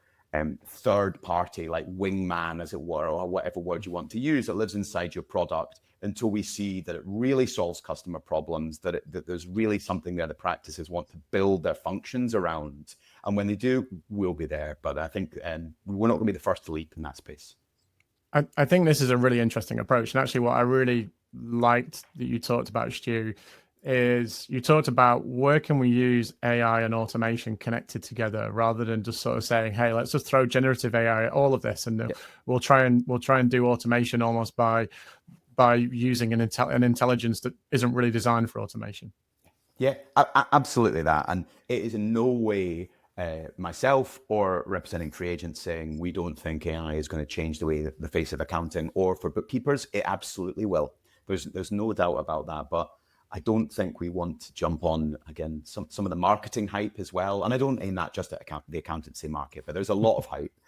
third party, like wingman, as it were, or whatever word you want to use, that lives inside your product, until we see that it really solves customer problems, that there's really something there that practices want to build their functions around. And when they do, we'll be there. But I think we're not going to be the first to leap in that space. I think this is a really interesting approach. And actually what I really liked that you talked about, Stu, is you talked about where can we use AI and automation connected together, rather than just sort of saying, hey, let's just throw generative AI at all of this, and we'll try and do automation almost by using an intelligence that isn't really designed for automation. Yeah, absolutely that. And it is in no way myself or representing FreeAgent saying we don't think AI is going to change the way that the face of accounting, or for bookkeepers, it absolutely will. There's no doubt about that. But I don't think we want to jump on, again, some of the marketing hype as well. And I don't aim that just at the accountancy market, but there's a lot of hype.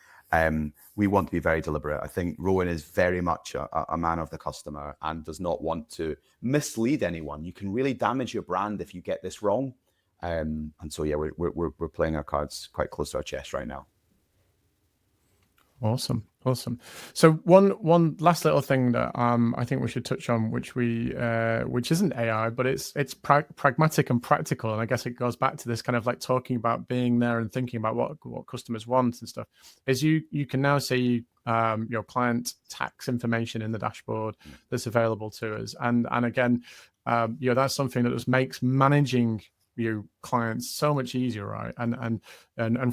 We want to be very deliberate. I think Rowan is very much a man of the customer and does not want to mislead anyone. You can really damage your brand if you get this wrong. And so, yeah, we're playing our cards quite close to our chest right now. Awesome. So one last little thing that I think we should touch on, which isn't AI, but it's pragmatic and practical, and I guess it goes back to this kind of like talking about being there and thinking about what customers want and stuff. Is you can now see your client tax information in the dashboard that's available to us, and again, that's something that just makes managing your clients so much easier, right? And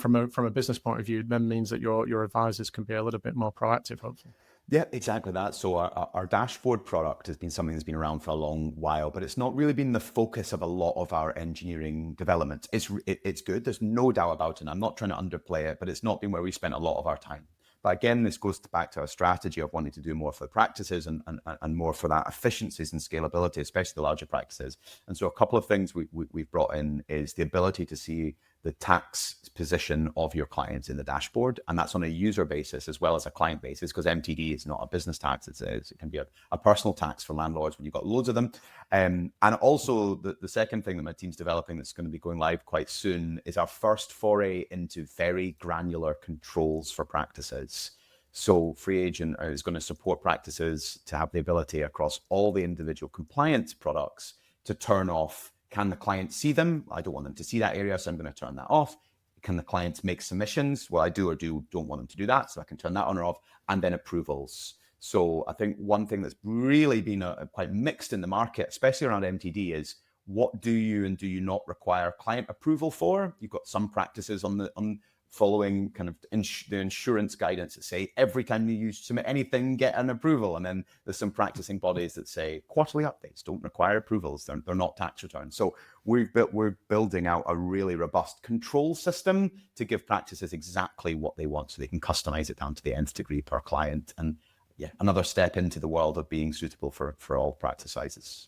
from a business point of view, then means that your advisors can be a little bit more proactive, hopefully. Yeah, exactly that. So our dashboard product has been something that's been around for a long while, but it's not really been the focus of a lot of our engineering development. It's good. There's no doubt about it. I'm not trying to underplay it, but it's not been where we spent a lot of our time. But again, this goes back to our strategy of wanting to do more for the practices and more for that efficiencies and scalability, especially the larger practices. And so a couple of things we've brought in is the ability to see the tax position of your clients in the dashboard. And that's on a user basis as well as a client basis, because MTD is not a business tax. It can be a personal tax for landlords when you've got loads of them. And also the second thing that my team's developing that's going to be going live quite soon is our first foray into very granular controls for practices. So FreeAgent is going to support practices to have the ability across all the individual compliance products to turn off. Can the client see them? I don't want them to see that area, so I'm going to turn that off. Can the clients make submissions? Well, I do or don't want them to do that, so I can turn that on or off. And then approvals. So I think one thing that's really been quite mixed in the market, especially around MTD, is what do you and do you not require client approval for? You've got some practices on following kind of the insurance guidance that say every time you submit anything, get an approval. And then there's some practicing bodies that say quarterly updates don't require approvals. They're not tax returns. So we're building out a really robust control system to give practices exactly what they want, so they can customize it down to the nth degree per client. And yeah, another step into the world of being suitable for all practice sizes.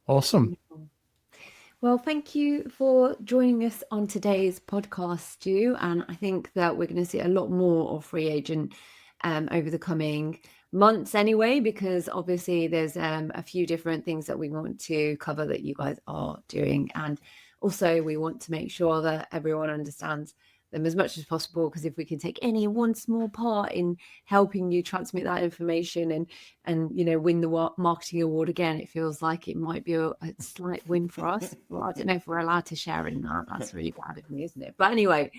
Awesome. Well, thank you for joining us on today's podcast, Stu. And I think that we're going to see a lot more of FreeAgent over the coming months anyway, because obviously there's a few different things that we want to cover that you guys are doing. And also we want to make sure that everyone understands them as much as possible, because if we can take any one small part in helping you transmit that information and win the marketing award again, it feels like it might be a slight win for us. Well, I don't know if we're allowed to share in that. That's really bad of me, isn't it? But anyway,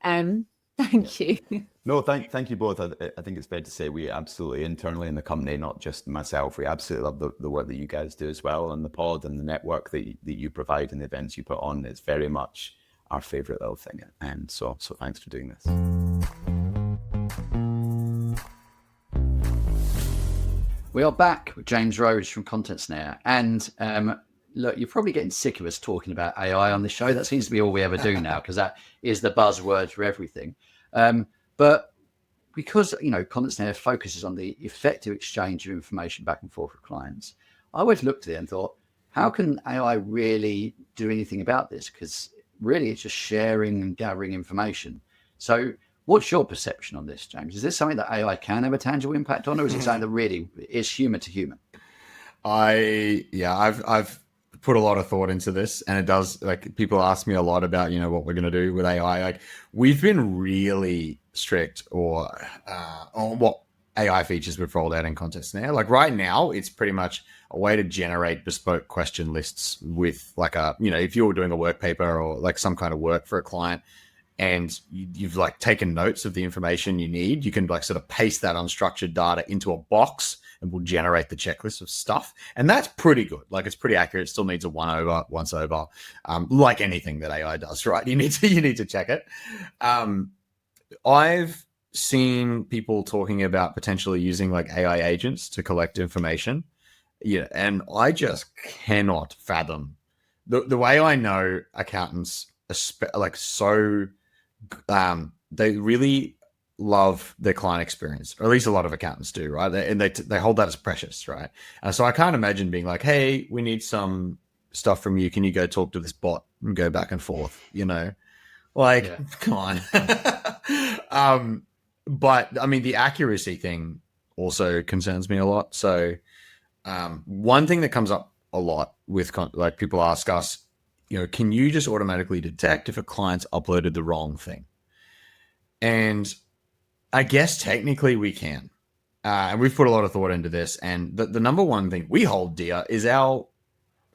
thank you. No, thank you both. I think it's fair to say we absolutely, internally in the company, not just myself, we absolutely love the work that you guys do as well, and the pod and the network that you provide and the events you put on. It's very much our favorite little thing. And so thanks for doing this. We are back with James Rhodes from Content Snare. And look, you're probably getting sick of us talking about AI on this show. That seems to be all we ever do now, because that is the buzzword for everything. But because, Content Snare focuses on the effective exchange of information back and forth with clients, I always looked at it and thought, how can AI really do anything about this? Because really it's just sharing and gathering information. So what's your perception on this, James? Is this something that AI can have a tangible impact on, or is it something that really is human to human? I've put a lot of thought into this, and it does, like, people ask me a lot about, what we're going to do with AI. Like, we've been really strict on what AI features we've rolled out in Content Snare. Like, right now, it's pretty much a way to generate bespoke question lists with, like, if you're doing a work paper or like some kind of work for a client, and you've like taken notes of the information you need, you can like sort of paste that unstructured data into a box and we'll generate the checklist of stuff. And that's pretty good. Like, it's pretty accurate. It still needs a once over, like anything that AI does, right? You need to check it. I've seen people talking about potentially using like AI agents to collect information. Yeah. And I just cannot fathom the way I know accountants, they really love their client experience, or at least a lot of accountants do, right? And they hold that as precious, right? So I can't imagine being like, hey, we need some stuff from you. Can you go talk to this bot and go back and forth? Come on. But I mean, the accuracy thing also concerns me a lot. So one thing that comes up a lot with like people ask us, can you just automatically detect if a client's uploaded the wrong thing? And I guess technically we can. And we've put a lot of thought into this. And the number one thing we hold dear is the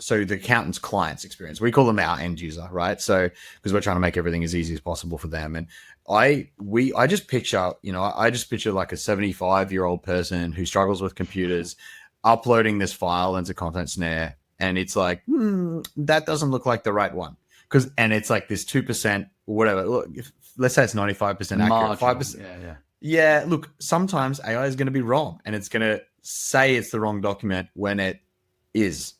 accountant's client's experience. We call them our end user, right? So, because we're trying to make everything as easy as possible for them. And I just picture like a 75-year-old person who struggles with computers uploading this file into Content Snare. And it's like, that doesn't look like the right one. And it's like this 2%, whatever. Look, let's say it's 95% accurate. 5%. Yeah. Look, sometimes AI is going to be wrong, and it's going to say it's the wrong document when it is.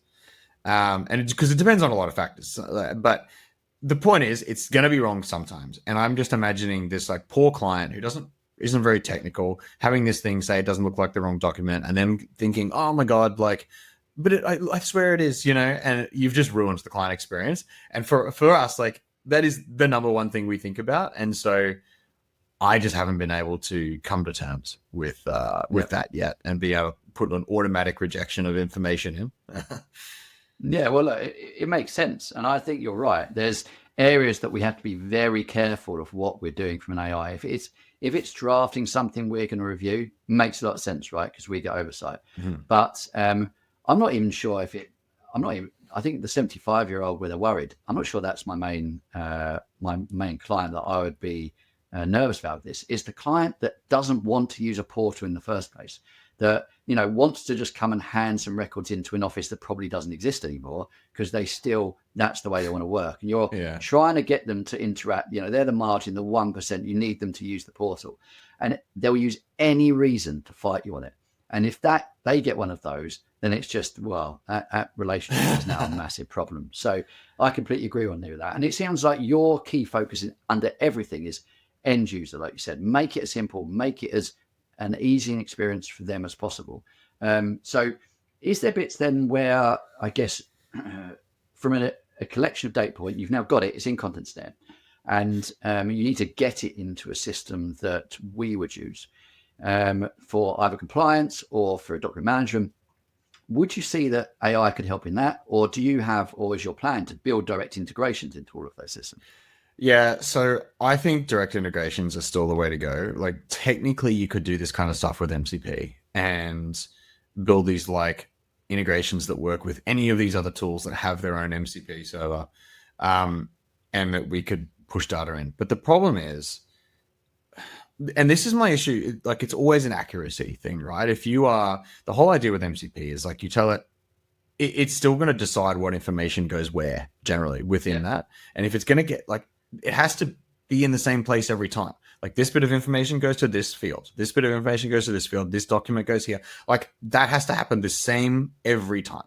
And because it depends on a lot of factors. But the point is, it's going to be wrong sometimes. And I'm just imagining this like poor client who isn't very technical, having this thing say it doesn't look like the wrong document, and then thinking, oh my God, like, but I swear it is, and you've just ruined the client experience. And for us, like, that is the number one thing we think about. And so I just haven't been able to come to terms with that yet, and be able to put an automatic rejection of information in. Yeah, well, it makes sense. And I think you're right. There's areas that we have to be very careful of what we're doing from an AI. If it's drafting something we're going to review, makes a lot of sense, right? Because we get oversight. Mm-hmm. But I'm not even sure I think the 75-year-old where they're worried, I'm not sure that's my main client that I would be nervous about this. Is the client that doesn't want to use a portal in the first place, that wants to just come and hand some records into an office that probably doesn't exist anymore, because that's the way they want to work, and you're trying to get them to interact. They're the margin, the 1%. You need them to use the portal, and they'll use any reason to fight you on it. And if they get one of those, then it's just, that relationship is now a massive problem. So I completely agree on with that. And it sounds like your key focus under everything is end user, like you said. Make it simple, make it as an easy experience for them as possible. So is there bits then where, I guess, from a collection of data point, you've now got it's in Content Snare, and you need to get it into a system that we would use for either compliance or for a document management. Would you see that AI could help in that, or is your plan to build direct integrations into all of those systems? Yeah, so I think direct integrations are still the way to go. Like technically you could do this kind of stuff with MCP and build these like integrations that work with any of these other tools that have their own MCP server, and that we could push data in. But the problem is, and this is my issue, like it's always an accuracy thing, right? If you are, the whole idea with MCP is like you tell it, it's still going to decide what information goes where generally within that. And if it's going to get like, it has to be in the same place every time. Like this bit of information goes to this field. This bit of information goes to this field. This document goes here. Like that has to happen the same every time.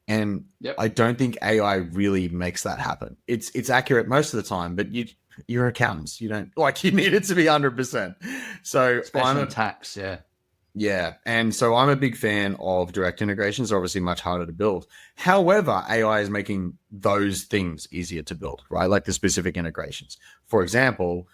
And I don't think AI really makes that happen. It's accurate most of the time, but you're accountants. You don't like, you need it to be 100%. So especially tax. Yeah. And so I'm a big fan of direct integrations. They're obviously much harder to build. However, AI is making those things easier to build, right? Like the specific integrations. For example,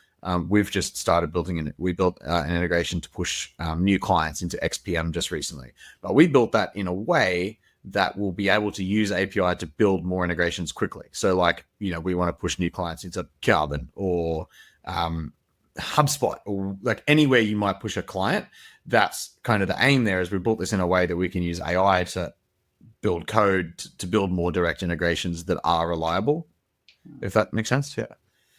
we've just started building it. We built an integration to push new clients into XPM just recently. But we built that in a way that will be able to use API to build more integrations quickly. So like, you know, we want to push new clients into Carbon or HubSpot or like anywhere you might push a client. That's kind of the aim there, is we built this in a way that we can use AI to build code to build more direct integrations that are reliable, if that makes sense. Yeah,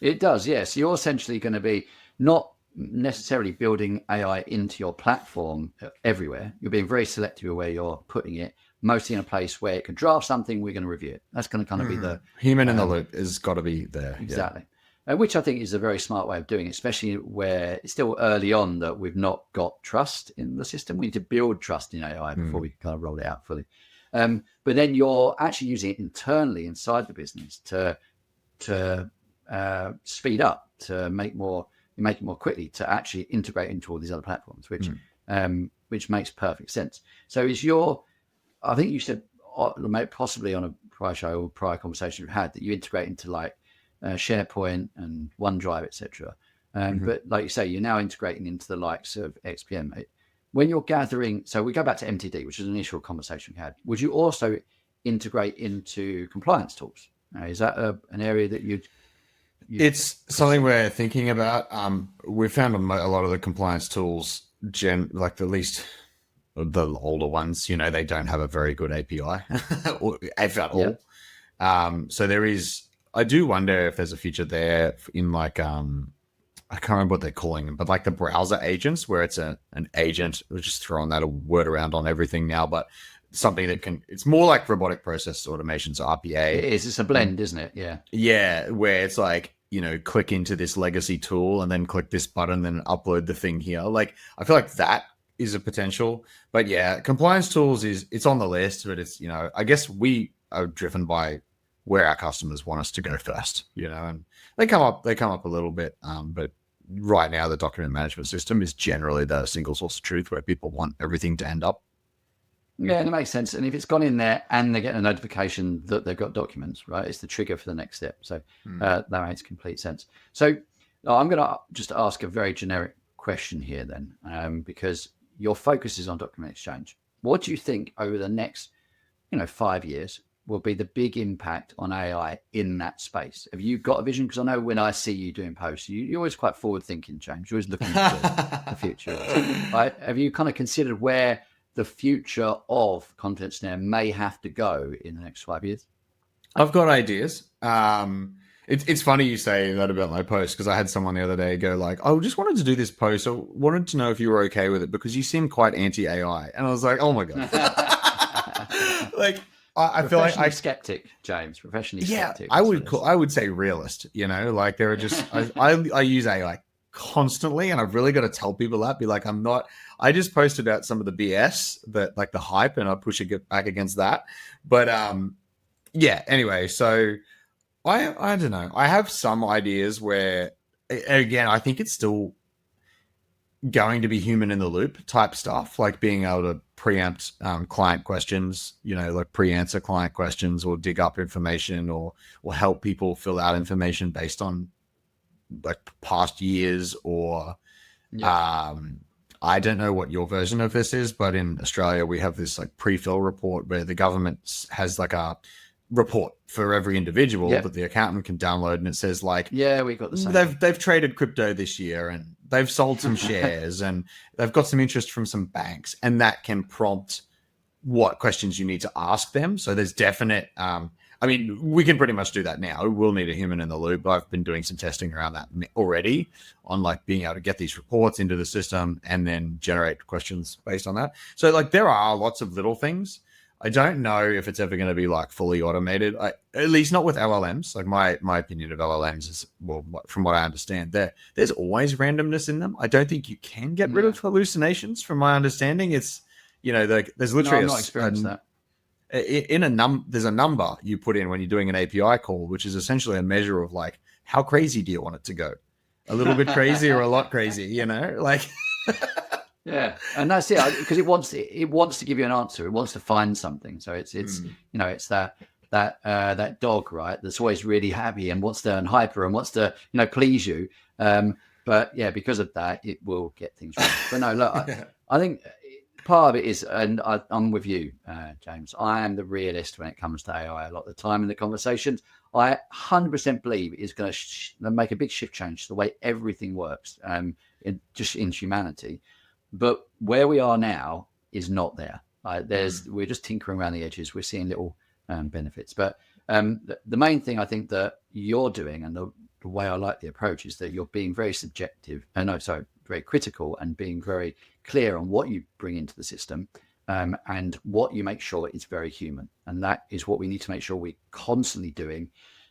it does. Yes. You're essentially going to be not necessarily building AI into your platform everywhere. You're being very selective where you're putting it, mostly in a place where it can draft something, we're going to review it. That's going to kind of be the human in the loop has got to be there. Exactly. Which I think is a very smart way of doing it, especially where it's still early on that we've not got trust in the system. We need to build trust in AI before we kind of roll it out fully. But then you're actually using it internally inside the business to speed up, to make it more quickly, to actually integrate into all these other platforms, which makes perfect sense. So I think you said possibly on a prior show or prior conversation we've had that you integrate into like SharePoint and OneDrive, etc. But like you say, you're now integrating into the likes of XPM. When you're gathering, so we go back to MTD, which is an initial conversation we had. Would you also integrate into compliance tools? Is that an area that you'd it's something we're thinking about. We've found a lot of the compliance tools, like the least the older ones, you know, they don't have a very good API, if at all. So there is. I do wonder if there's a feature there in like I can't remember what they're calling them, but like the browser agents, where it's an agent. We're just throwing that a word around on everything now, but something that it's more like robotic process automation, so RPA. It is. It's a blend, isn't it? Yeah, where it's like, you know, click into this legacy tool and then click this button, then upload the thing here. Like I feel like that is a potential. But yeah, compliance tools it's on the list, but it's, you know, I guess we are driven by where our customers want us to go first, you know, and they come up a little bit. But right now the document management system is generally the single source of truth where people want everything to end up. Yeah, and it makes sense. And if it's gone in there and they get a notification that they've got documents, right, it's the trigger for the next step. So that makes complete sense. So I'm going to just ask a very generic question here then, because your focus is on document exchange. What do you think over the next, 5 years will be the big impact on AI in that space? Have you got a vision? Because I know when I see you doing posts, you're always quite forward thinking, James. You're always looking to the future. Right? Have you kind of considered where the future of Content Snare may have to go in the next 5 years? I've got ideas. It's funny you say that about my post, because I had someone the other day go like, I just wanted to do this post. I wanted to know if you were okay with it because you seem quite anti-AI. And I was like, oh my God. Like, I feel like skeptic, James. Professionally skeptic. I would say realist. Like there are just I use AI constantly, and I've really got to tell people that. Be like, I'm not. I just posted out some of the BS that like the hype, and I push it back against that. But yeah. Anyway, so I don't know. I have some ideas where, again, I think it's still going to be human in the loop type stuff, like being able to preempt client questions, like pre-answer client questions, or dig up information, or help people fill out information based on like past years, or I don't know what your version of this is, but in Australia we have this like pre-fill report where the government has like a report for every individual Yeah. that the accountant can download, and it says like, Yeah, we got the same. they've traded crypto this year, and they've sold some shares, and they've got some interest from some banks, and that can prompt what questions you need to ask them. So there's definite, I mean, we can pretty much do that now. We'll need a human in the loop. I've been doing some testing around that already on like being able to get these reports into the system and then generate questions based on that. So like there are lots of little things. I don't know if it's ever going to be like fully automated, at least not with LLMs. Like my opinion of LLMs is, well, from what I understand, there's always randomness in them. I don't think you can get rid of hallucinations. From my understanding, it's, you know, there's literally I've not experienced that. There's a number you put in when you're doing an API call, which is essentially a measure of like, how crazy do you want it to go? A little bit crazy or a lot crazy, you know, like. Yeah, and that's it, because it wants to give you an answer. It wants to find something. So it's you know, it's that dog, right? That's always really happy and wants to and hyper and wants to, you know, please you. But yeah, because of that, it will get things wrong. But no, look, I think part of it is, and I'm with you, James. I am the realist when it comes to AI. A lot of the time in the conversations, I 100% believe it's going to make a big shift change to the way everything works, just in humanity. But where we are now is not there. We're just tinkering around the edges. We're seeing little benefits. But the main thing I think that you're doing, and the way I like the approach, is that you're being very very critical and being very clear on what you bring into the system, and what you make sure is very human. And that is what we need to make sure we're constantly doing,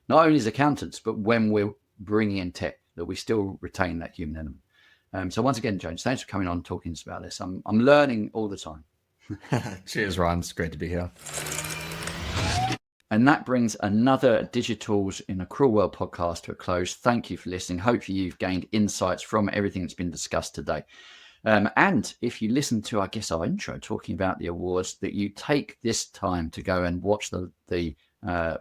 not only as accountants, but when we're bringing in tech, that we still retain that human element. So once again, James, thanks for coming on and talking to us about this. I'm learning all the time. Cheers, Ryan. It's great to be here. And that brings another Digi-Tools in Accrual World podcast to a close. Thank you for listening. Hopefully you've gained insights from everything that's been discussed today. And if you listen to, I guess, our intro talking about the awards, that you take this time to go and watch the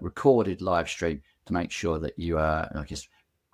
recorded live stream to make sure that you,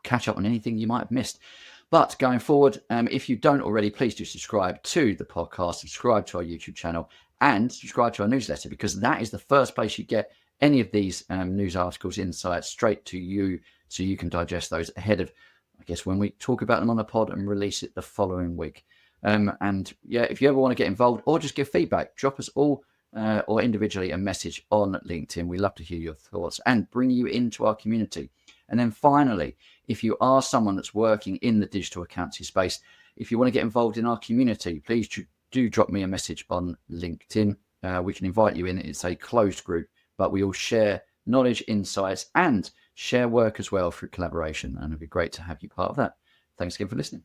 catch up on anything you might have missed. But going forward, if you don't already, please do subscribe to the podcast, subscribe to our YouTube channel, and subscribe to our newsletter, because that is the first place you get any of these news articles, insights straight to you, so you can digest those ahead of, I guess, when we talk about them on the pod and release it the following week. And yeah, if you ever want to get involved or just give feedback, drop us all or individually a message on LinkedIn. We love to hear your thoughts and bring you into our community. And then finally, if you are someone that's working in the digital accounting space, if you want to get involved in our community, please do drop me a message on LinkedIn. We can invite you in. It's a closed group, but we all share knowledge, insights, and share work as well through collaboration. And it'd be great to have you part of that. Thanks again for listening.